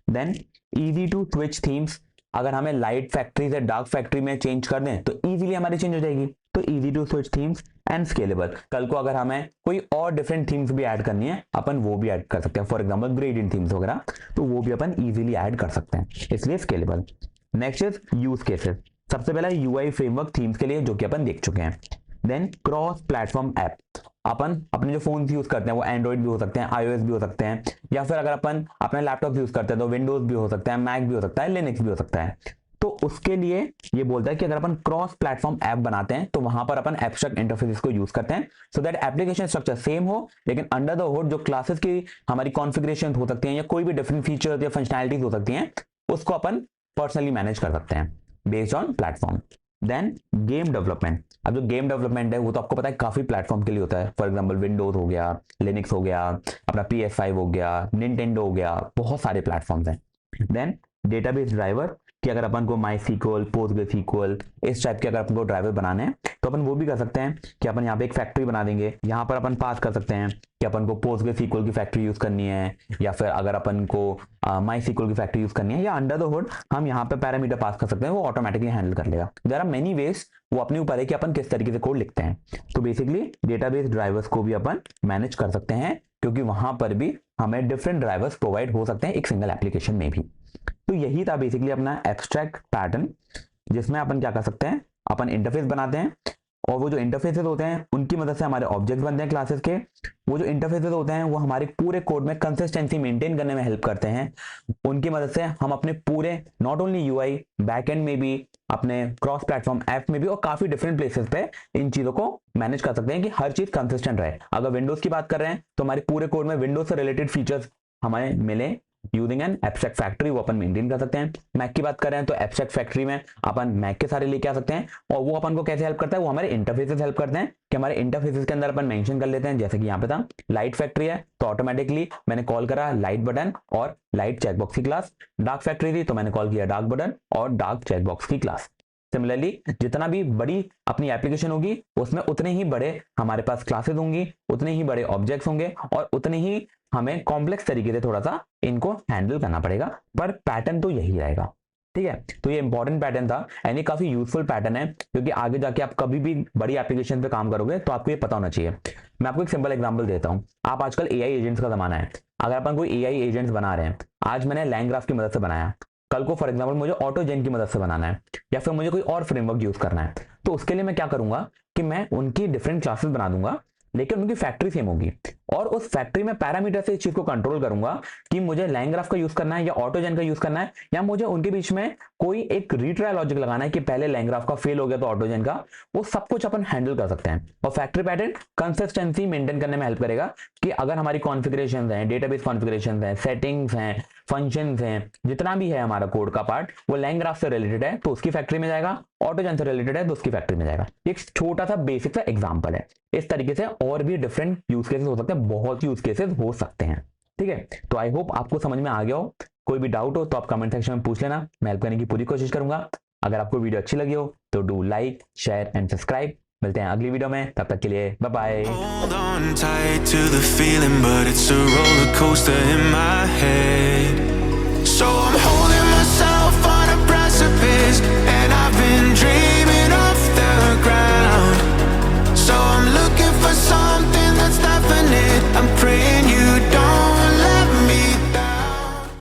Then easy to switch themes, अगर हमें लाइट फैक्ट्री से डार्क फैक्ट्री में चेंज कर दें तो इजीली हमारी चेंज हो जाएगी। तो easy to switch themes and scalable, कल को अगर हमें कोई और डिफरेंट थीम्स भी ऐड करनी है अपन वो भी ऐड कर सकते हैं, फॉर एग्जांपल ग्रेडियंट थीम्स वगैरह, तो वो भी अपन इजीली ऐड कर सकते हैं, इसलिए scalable. Next is use cases. सबसे पहला यूआई फ्रेमवर्क थीम्स के लिए, जो कि अपन देख चुके हैं। देन क्रॉस प्लेटफॉर्म ऐप, अपन अपने जो फोन यूज करते हैं वो एंड्रॉइड भी हो सकते हैं, iOS भी हो सकते हैं, या फिर अगर अपन अपने लैपटॉप यूज करते हैं तो विंडोज भी हो सकता है, मैक भी हो सकता है, लिनक्स भी हो सकता है। तो उसके लिए ये बोलता है कि अगर अपन क्रॉस प्लेटफॉर्म ऐप बनाते हैं तो वहां पर अपन एब्स्ट्रैक्ट इंटरफेसेस को यूज करते हैं, so that application structure same हो, लेकिन अंडर द हुड जो क्लासेस की हमारी कॉन्फ़िगरेशन हो सकती है या कोई भी डिफरेंट फीचर्स या फंक्शनैलिटीज हो सकती हैं उसको अपन पर्सनली मैनेज कर सकते हैं। Based on platform. Then game development. अब जो गेम डेवलपमेंट है वो तो आपको पता है काफी प्लेटफॉर्म के लिए होता है। फॉर एग्जांपल विंडोज हो गया, लिनक्स हो गया, अपना PS5 हो गया, निंटेंडो हो गया, बहुत सारे प्लेटफॉर्म्स हैं। देन डेटाबेस ड्राइवर, कि अगर अपन को माई सीक्वल, पोस्टग्रेसक्यूएल इस टाइप के अगर अपन को ड्राइवर बनाने हैं तो अपन वो भी कर सकते हैं कि अपन यहाँ पे एक फैक्ट्री बना देंगे। यहाँ पर अपन पास कर सकते हैं कि अपन को पोस्टग्रेसक्यूएल की फैक्ट्री यूज करनी है, या फिर अगर अपन को माई सीक्वल की फैक्ट्री यूज करनी है, या अंडर द हुड हम यहाँ पे पैरामीटर पास कर सकते हैं, वो ऑटोमेटिकली हैंडल कर लेगा। देयर आर मेनी वेज, वो अपने ऊपर है कि अपन किस तरीके से कोड लिखते हैं। तो बेसिकली डेटाबेस ड्राइवर्स को भी अपन मैनेज कर सकते हैं, क्योंकि वहां पर भी हमें डिफरेंट ड्राइवर्स प्रोवाइड हो सकते हैं एक सिंगल एप्लीकेशन में भी। तो यही था बेसिकली अपना एब्स्ट्रैक्ट पैटर्न, जिसमें अपन क्या कर सकते हैं, अपन इंटरफेस बनाते हैं, और वो जो इंटरफेसेस होते हैं उनकी मदद से हमारे ऑब्जेक्ट्स बनते हैं क्लासेस के। वो जो इंटरफेसेस होते हैं वो हमारे पूरे कोड में कंसिस्टेंसी मेंटेन करने में हेल्प करते हैं। उनकी मदद से हम अपने पूरे नॉट ओनली यूआई बैकएंड में भी, अपने क्रॉस प्लेटफॉर्म ऐप में भी, और काफी डिफरेंट प्लेसेस पे इन चीजों को मैनेज कर सकते हैं कि हर चीज कंसिस्टेंट रहे। अगर विंडोज की बात कर रहे हैं तो हमारे पूरे कोड में विंडोज से रिलेटेड फीचर्स हमें मिले यूजिंग एन एब्स्ट्रैक्ट फैक्ट्री, वो अपन मेंटेन कर सकते हैं। मैक की बात कर रहे हैं तो एब्स्ट्रैक्ट फैक्ट्री में अपन मैक के सारे लेके आ सकते हैं, और वो अपन को कैसे हेल्प करता है, वो हमारे इंटरफेसेस हेल्प करते हैं कि हमारे इंटरफेसेस के अंदर अपन मेंशन कर लेते हैं। जैसे कि यहाँ पे था लाइट फैक्ट्री है तो ऑटोमेटिकली मैंने कॉल करा लाइट बटन और लाइट चेकबॉक्स की क्लास। डार्क फैक्ट्री थी तो मैंने कॉल किया डार्क बटन और डार्क चेकबॉक्स की क्लास। सिमिलरली जितना भी बड़ी अपनी एप्लीकेशन होगी उसमें उतने ही बड़े हमारे पास क्लासेस होंगी, उतने ही बड़े ऑब्जेक्ट्स होंगे, और उतने ही हमें कॉम्प्लेक्स तरीके से थोड़ा सा इनको हैंडल करना पड़ेगा, पर पैटर्न तो यही रहेगा। ठीक है, तो ये इंपॉर्टेंट पैटर्न था एंड ये काफी यूजफुल पैटर्न है, क्योंकि आगे जाके आप कभी भी बड़ी एप्लीकेशन पे काम करोगे तो आपको ये पता होना चाहिए। मैं आपको एक सिंपल एग्जांपल देता हूं। आप आजकल एआई एजेंट्स का जमाना है। अगर अपन कोई एआई एजेंट्स बना रहे हैं, आज मैंने लैंग्राफ की मदद से बनाया, कल को फॉर एग्जांपल मुझे ऑटोजेन की मदद से बनाना है, या फिर मुझे कोई और फ्रेमवर्क यूज करना है, तो उसके लिए मैं क्या करूंगा कि मैं उनकी डिफरेंट क्लासेस बना दूंगा, लेकिन उनकी फैक्ट्री सेम होगी, और उस फैक्ट्री में पैरामीटर से इस चीज को कंट्रोल करूंगा कि मुझे लैंग्राफ का यूज करना है या ऑटोजेन का यूज करना है, या मुझे उनके बीच में कोई एक रिट्राई लॉजिक लगाना है कि पहले लैंग्राफ का फेल हो गया तो ऑटोजेन का। वो सब कुछ अपन हैंडल कर सकते हैं, और फैक्ट्री पैटर्न कंसिस्टेंसी मेंटेन करने में हेल्प करेगा कि अगर हमारी कॉन्फ़िगरेशंस हैं, डेटाबेस कॉन्फ़िगरेशंस हैं, सेटिंग्स हैं, फंक्शंस हैं, जितना भी है हमारा कोड का पार्ट, वो लैंग्राफ से रिलेटेड है तो उसकी फैक्ट्री में जाएगा, ऑटोजेन से रिलेटेड है तो उसकी फैक्ट्री में जाएगा। एक छोटा सा बेसिक सा एग्जांपल है। इस तरीके से और भी डिफरेंट यूज केसेस हो सकते हैं, बहुत यूज केसेस हो सकते हैं। ठीक है, तो आई होप आपको समझ में आ गया हो। कोई भी डाउट हो तो आप कमेंट सेक्शन में पूछ लेना, मैं हेल्प करने की पूरी कोशिश करूंगा। अगर आपको वीडियो अच्छी लगी हो तो do like, share and subscribe. मिलते हैं अगली वीडियो में, तब तक के लिए bye bye. Hold on tight to the feeling, but it's a roller coaster in my head. So I'm holding myself on a precipice, and I've been dreaming off the ground. So I'm looking for something that's definite. I'm praying you don't let me down.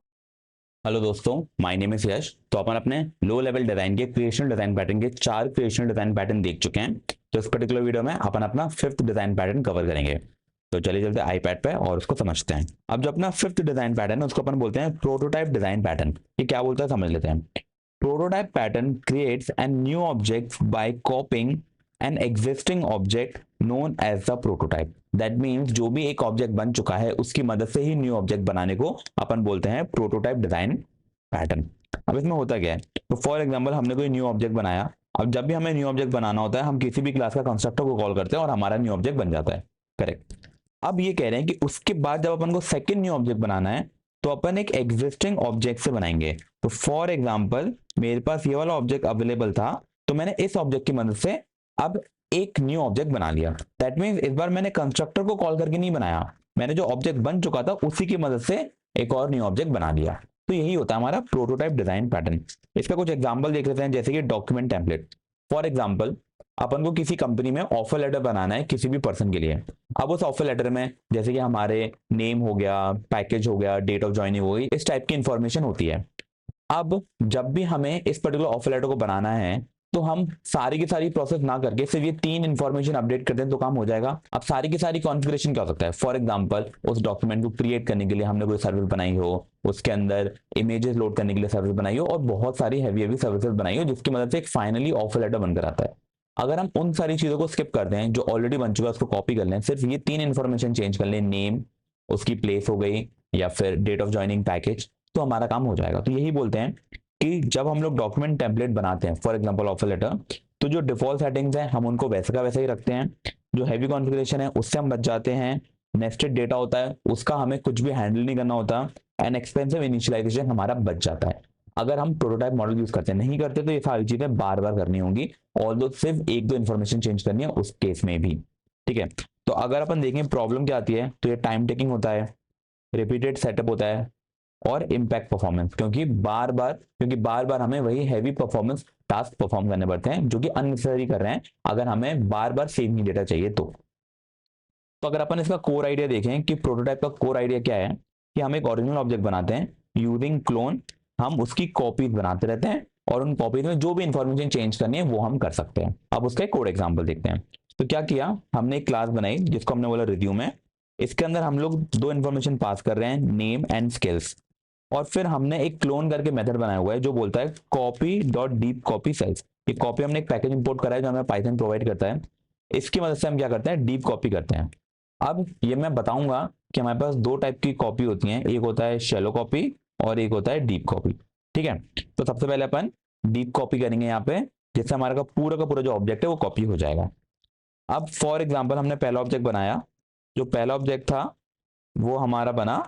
Hello दोस्तों, my name is यश। तो अपन अपने low level design के creational design pattern के 4 creational design pattern देख चुके हैं। तो इस पर्टिकुलर वीडियो में अपन अपना 5th डिजाइन पैटर्न कवर करेंगे। तो चलिए चलते आईपैड पे और उसको समझते हैं। अब जो अपना 5th डिजाइन पैटर्न है उसको अपन बोलते हैं प्रोटोटाइप डिजाइन पैटर्न। ये क्या बोलता है समझ लेते हैं। Prototype pattern creates an new object by copying an existing object known as the prototype. That means जो भी एक ऑब्जेक्ट बन चुका है उसकी मदद से ही न्यू ऑब्जेक्ट बनाने को अपन बोलते हैं प्रोटोटाइप डिजाइन पैटर्न। अब इसमें होता क्या है, तो फॉर एग्जांपल हमने कोई न्यू ऑब्जेक्ट बनाया। अब जब भी हमें न्यू ऑब्जेक्ट बनाना होता है हम किसी भी क्लास का कंस्ट्रक्टर को कॉल करते हैं और हमारा न्यू ऑब्जेक्ट बन जाता है। करेक्ट। अब ये कह रहे हैं कि उसके बाद जब अपन को सेकंड न्यू ऑब्जेक्ट बनाना है तो अपन एक एग्जिस्टिंग ऑब्जेक्ट से बनाएंगे। तो फॉर एग्जांपल मेरे पास ये वाला ऑब्जेक्ट अवेलेबल था, तो मैंने इस ऑब्जेक्ट की मदद से अब एक न्यू ऑब्जेक्ट बना लिया। दैट मीन्स इस बार मैंने कंस्ट्रक्टर को कॉल करके नहीं बनाया, मैंने जो ऑब्जेक्ट बन चुका था उसी की मदद से एक और न्यू ऑब्जेक्ट बना लिया। तो यही होता है हमारा प्रोटोटाइप डिजाइन पैटर्न। इसका कुछ एग्जांपल देख लेते हैं, जैसे कि डॉक्यूमेंट टेम्पलेट। फॉर एग्जांपल अपन को किसी कंपनी में ऑफर लेटर बनाना है किसी भी पर्सन के लिए। अब उस ऑफर लेटर में जैसे कि हमारे नेम हो गया, पैकेज हो गया, डेट ऑफ ज्वाइनिंग हो गई, इस टाइप की इंफॉर्मेशन होती है। अब जब भी हमें इस पर्टिकुलर ऑफर लेटर को बनाना है तो हम सारी की सारी प्रोसेस ना करके सिर्फ ये 3 इंफॉर्मेशन अपडेट कर दें तो काम हो जाएगा। अब सारी की सारी कॉन्फ़िगरेशन क्या हो सकता है, फॉर एग्जांपल उस डॉक्यूमेंट को क्रिएट करने के लिए हमने कोई सर्विस बनाई हो, उसके अंदर इमेजेस लोड करने के लिए सर्विस बनाई हो, और बहुत सारी हैवी सर्विसेज बनाई हो जिसकी मदद से एक फाइनली ऑफर लेटर बनकर आता है। अगर हम उन सारी चीजों को स्किप कर दें जो ऑलरेडी बन चुका है उसको कॉपी कर लें, सिर्फ ये 3 इंफॉर्मेशन चेंज कर लें, नेम, उसकी प्लेस हो गई, या फिर डेट ऑफ ज्वाइनिंग, पैकेज, तो हमारा काम हो जाएगा। तो यही बोलते हैं कि जब हम लोग डॉक्यूमेंट टेम्पलेट बनाते हैं फॉर एग्जांपल ऑफर लेटर, तो जो डिफॉल्ट सेटिंग्स हैं हम उनको वैसे का वैसा ही रखते हैं, जो हैवी कॉन्फ़िगरेशन है उससे हम बच जाते हैं, नेस्टेड डेटा होता है उसका हमें कुछ भी हैंडल नहीं करना होता, एंड एक्सपेंसिव इनिशियलाइजेशन हमारा बच जाता है। अगर हम प्रोटोटाइप मॉडल यूज करते हैं, नहीं करते तो ये सारी चीजें बार बार करनी होंगी, ऑल्दो सिर्फ एक दो इन्फॉर्मेशन चेंज करनी है उस केस में भी, ठीक है। तो अगर अपन देखें प्रॉब्लम क्या आती है, तो ये टाइम टेकिंग होता है, रिपीटेड सेटअप होता है, और इम्पैक्ट परफॉर्मेंस, क्योंकि बार बार हमें वही हैवी परफॉर्मेंस टास्क परफॉर्म करने पड़ते हैं जो कि अननेसेसरी कर रहे हैं अगर हमें बार बार सेम ही डेटा चाहिए तो अगर अपन इसका कोर आइडिया देखें कि प्रोटोटाइप का कोर आइडिया क्या है, कि हम एक ओरिजिनल ऑब्जेक्ट बनाते हैं यूजिंग क्लोन, हम उसकी कॉपीज बनाते रहते हैं और उन कॉपीज में जो भी इंफॉर्मेशन चेंज करनी है वो हम कर सकते हैं। अब उसका एक कोड एग्जांपल देखते हैं। तो क्या किया, हमने एक क्लास बनाई जिसको हमने बोला रिज्यूम है, इसके अंदर हम लोग दो इन्फॉर्मेशन पास कर रहे हैं, नेम एंड स्किल्स, और फिर हमने एक क्लोन करके मेथड बनाया हुआ है जो बोलता है copy dot deep copy self. ये कॉपी हमने एक पैकेज इंपोर्ट करा है जो हमें पाइथन प्रोवाइड करता है, इसकी मदद से हम क्या करते हैं, डीप कॉपी करते हैं। अब ये मैं बताऊंगा कि हमारे पास दो टाइप की कॉपी होती है, एक होता है शैलो कॉपी और एक होता है डीप कॉपी, ठीक है। तो सबसे पहले अपन डीप कॉपी करेंगे यहाँ पे, जिससे हमारा का पूरा जो ऑब्जेक्ट है वो कॉपी हो जाएगा। अब फॉर एग्जाम्पल हमने पहला ऑब्जेक्ट बनाया, जो पहला ऑब्जेक्ट था वो हमारा बना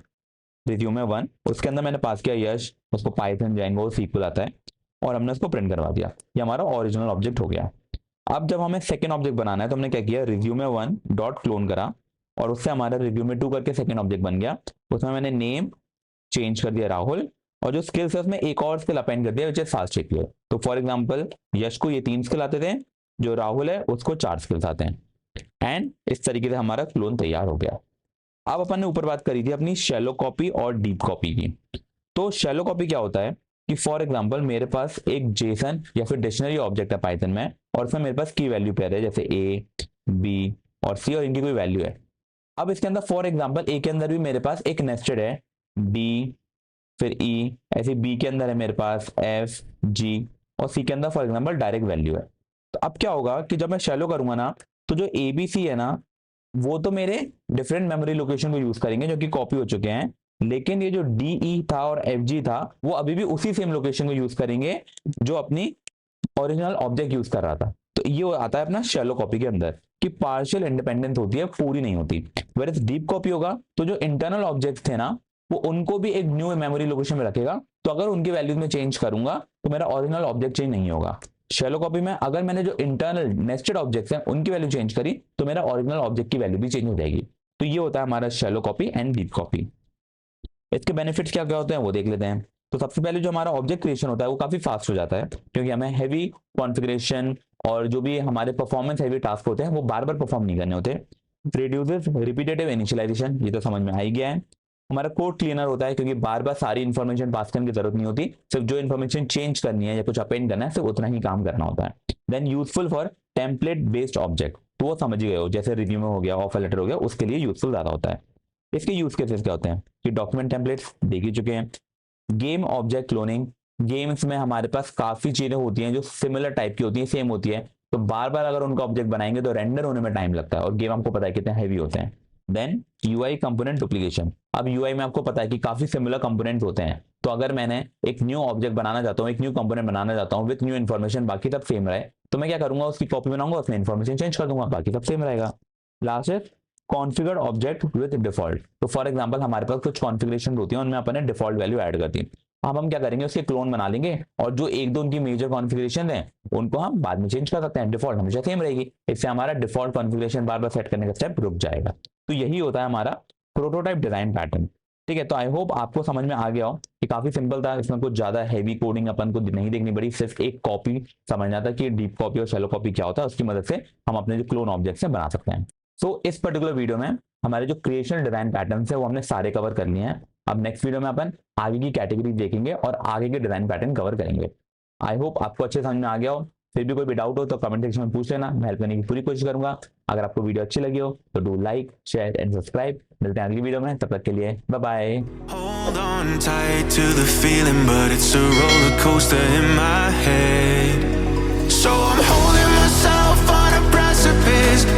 रिज्यूमे 1, उसके अंदर मैंने पास किया यश, उसको पाइथन जाएंगो सीक्वल आता है, और हमने उसको प्रिंट करवा दिया, ये हमारा ओरिजिनल ऑब्जेक्ट हो गया। अब जब हमें सेकंड ऑब्जेक्ट बनाना है तो हमने क्या किया, रिज्यूमे 1 डॉट क्लोन करा और उससे हमारा रिज्यूमे 2 करके सेकंड ऑब्जेक्ट बन गया, उसमें मैंने नेम चेंज कर दिया राहुल, और जो स्किल्स है उसमें एक और स्किल अपेंड कर दिया विच इज फास्ट चेक। तो फॉर एग्जांपल यश को ये 3 स्किल आते थे, जो राहुल है उसको 4 स्किल्स आते हैं, एंड इस तरीके से हमारा क्लोन तैयार हो गया। अब अपन ने ऊपर बात करी थी अपनी शैलो कॉपी और डीप कॉपी की। तो शैलो कॉपी क्या होता है कि फॉर एग्जांपल मेरे पास एक जेसन या फिर डिक्शनरी ऑब्जेक्ट है पाइथन में, और उसमें मेरे पास की वैल्यू पेयर है जैसे ए, बी और सी, और इनकी कोई वैल्यू है। अब इसके अंदर फॉर एग्जांपल ए के अंदर भी मेरे पास एक नेस्टेड है, डी फिर ई, ऐसे बी के अंदर है मेरे पास एफ, जी, और सी के अंदर फॉर एग्जांपल डायरेक्ट वैल्यू है। तो अब क्या होगा कि जब मैं शैलो करूंगा ना, तो जो ए बी सी है ना वो तो मेरे डिफरेंट मेमोरी लोकेशन को यूज करेंगे जो कि कॉपी हो चुके हैं, लेकिन ये जो डी ई था और एफ जी था वो अभी भी उसी सेम लोकेशन को यूज करेंगे जो अपनी ओरिजिनल ऑब्जेक्ट यूज कर रहा था। तो ये आता है अपना शैलो कॉपी के अंदर कि पार्शियल इंडिपेंडेंस होती है, पूरी नहीं होती। वेयर डीप कॉपी होगा तो जो इंटरनल ऑब्जेक्ट थे ना वो उनको भी एक न्यू मेमोरी लोकेशन में रखेगा, तो अगर उनकी वैल्यूज में चेंज करूंगा तो मेरा ओरिजिनल ऑब्जेक्ट चेंज नहीं होगा। शैलो कॉपी में अगर मैंने जो इंटरनल नेस्टेड ऑब्जेक्ट्स हैं उनकी वैल्यू चेंज करी तो मेरा ओरिजिनल ऑब्जेक्ट की वैल्यू भी चेंज हो जाएगी। तो ये होता है हमारा shallow copy and deep copy. इसके बेनिफिट्स क्या क्या होते हैं वो देख लेते हैं। तो सबसे पहले जो हमारा ऑब्जेक्ट क्रिएशन होता है वो काफी फास्ट हो जाता है, क्योंकि हमें हैवी कॉन्फ़िगरेशन और जो भी हमारे परफॉर्मेंस हैवी टास्क होते हैं वो बार बार परफॉर्म नहीं करने होते। रिड्यूसेस रिपीटेटिव इनिशियलाइजेशन, ये तो समझ में आ ही गया है। हमारा कोड क्लीनर होता है क्योंकि बार बार सारी इन्फॉर्मेशन पास करने की जरूरत नहीं होती, सिर्फ जो इन्फॉर्मेशन चेंज करनी है या कुछ अपेंड करना है सिर्फ उतना ही काम करना होता है। Then useful for template based object, तो वो समझ गए हो, जैसे रिज्यूमे हो गया, ऑफर लेटर हो गया, उसके लिए यूजफुल ज्यादा होता है। इसके यूज केसेस क्या होते हैं कि डॉक्यूमेंट टेम्पलेट्स देख ही चुके हैं। गेम ऑब्जेक्ट क्लोनिंग, गेम्स में हमारे पास काफी चीजें होती हैं जो सिमिलर टाइप की होती हैं, सेम होती है, तो बार बार अगर उनका ऑब्जेक्ट बनाएंगे तो रेंडर होने में टाइम लगता है, और गेम आपको पता है कितने हैवी होते हैं। देन यूआई कंपोनेंट डुप्लीकेशन, अब यूआई में आपको पता है कि काफी सिमिलर कंपोनेंट्स होते हैं, तो अगर मैंने एक न्यू ऑब्जेक्ट बनाना चाहता हूँ, एक न्यू कंपोनेंट बनाना चाहता हूँ विद न्यू इन्फॉर्मेशन, बाकी सब सेम रहे, तो मैं क्या करूंगा, उसकी कॉपी बनाऊंगा, उसमें इन्फॉर्मेशन चेंज कर दूंगा, बाकी सब सेम रहेगा। लास्ट है कॉन्फिगर्ड ऑब्जेक्ट विद डिफॉल्ट। तो फॉर एग्जांपल हमारे पास कुछ कॉन्फ़िगरेशन होती है, उनमें अपन ने डिफॉल्ट वैल्यू ऐड कर दी, अब हम क्या करेंगे, उसके क्लोन बना लेंगे, और जो एक दो उनकी मेजर कॉन्फ़िगरेशन है उनको हम बाद में चेंज कर सकते हैं, डिफॉल्ट हमेशा सेम रहेगी। इससे हमारा डिफॉल्ट कॉन्फ़िगरेशन बार बार सेट करने का स्टेप रुक जाएगा। तो यही होता है हमारा प्रोटोटाइप डिजाइन पैटर्न। ठीक है, तो आई होप आपको समझ में आ गया हो कि काफी सिंपल था, इसमें कुछ ज्यादा हैवी कोडिंग अपन को नहीं देखनी पड़ी, सिर्फ एक कॉपी समझना था कि डीप कॉपी और शैलो कॉपी क्या होता है, उसकी मदद से हम अपने जो क्लोन ऑब्जेक्ट्स हैं बना सकते हैं। सो इस पर्टिकुलर वीडियो में हमारे जो क्रिएशनल डिजाइन पैटर्न है वो हमने सारे कवर कर लिए हैं। अब नेक्स्ट वीडियो में अपन आगे की कैटेगरी देखेंगे और आगे के डिजाइन पैटर्न कवर करेंगे। आई होप आपको अच्छे समझ में आ गया हो। फिर भी कोई भी डाउट हो तो कमेंट सेक्शन में पूछ लेना, मैं हेल्प करने की पूरी कोशिश करूंगा। अगर आपको वीडियो अच्छी लगी हो तो do like, share and subscribe. मिलते हैं अगली वीडियो में, तब तक के लिए bye bye. Hold on tight to the feeling, but it's a roller coaster in my head. So I'm holding myself on a precipice.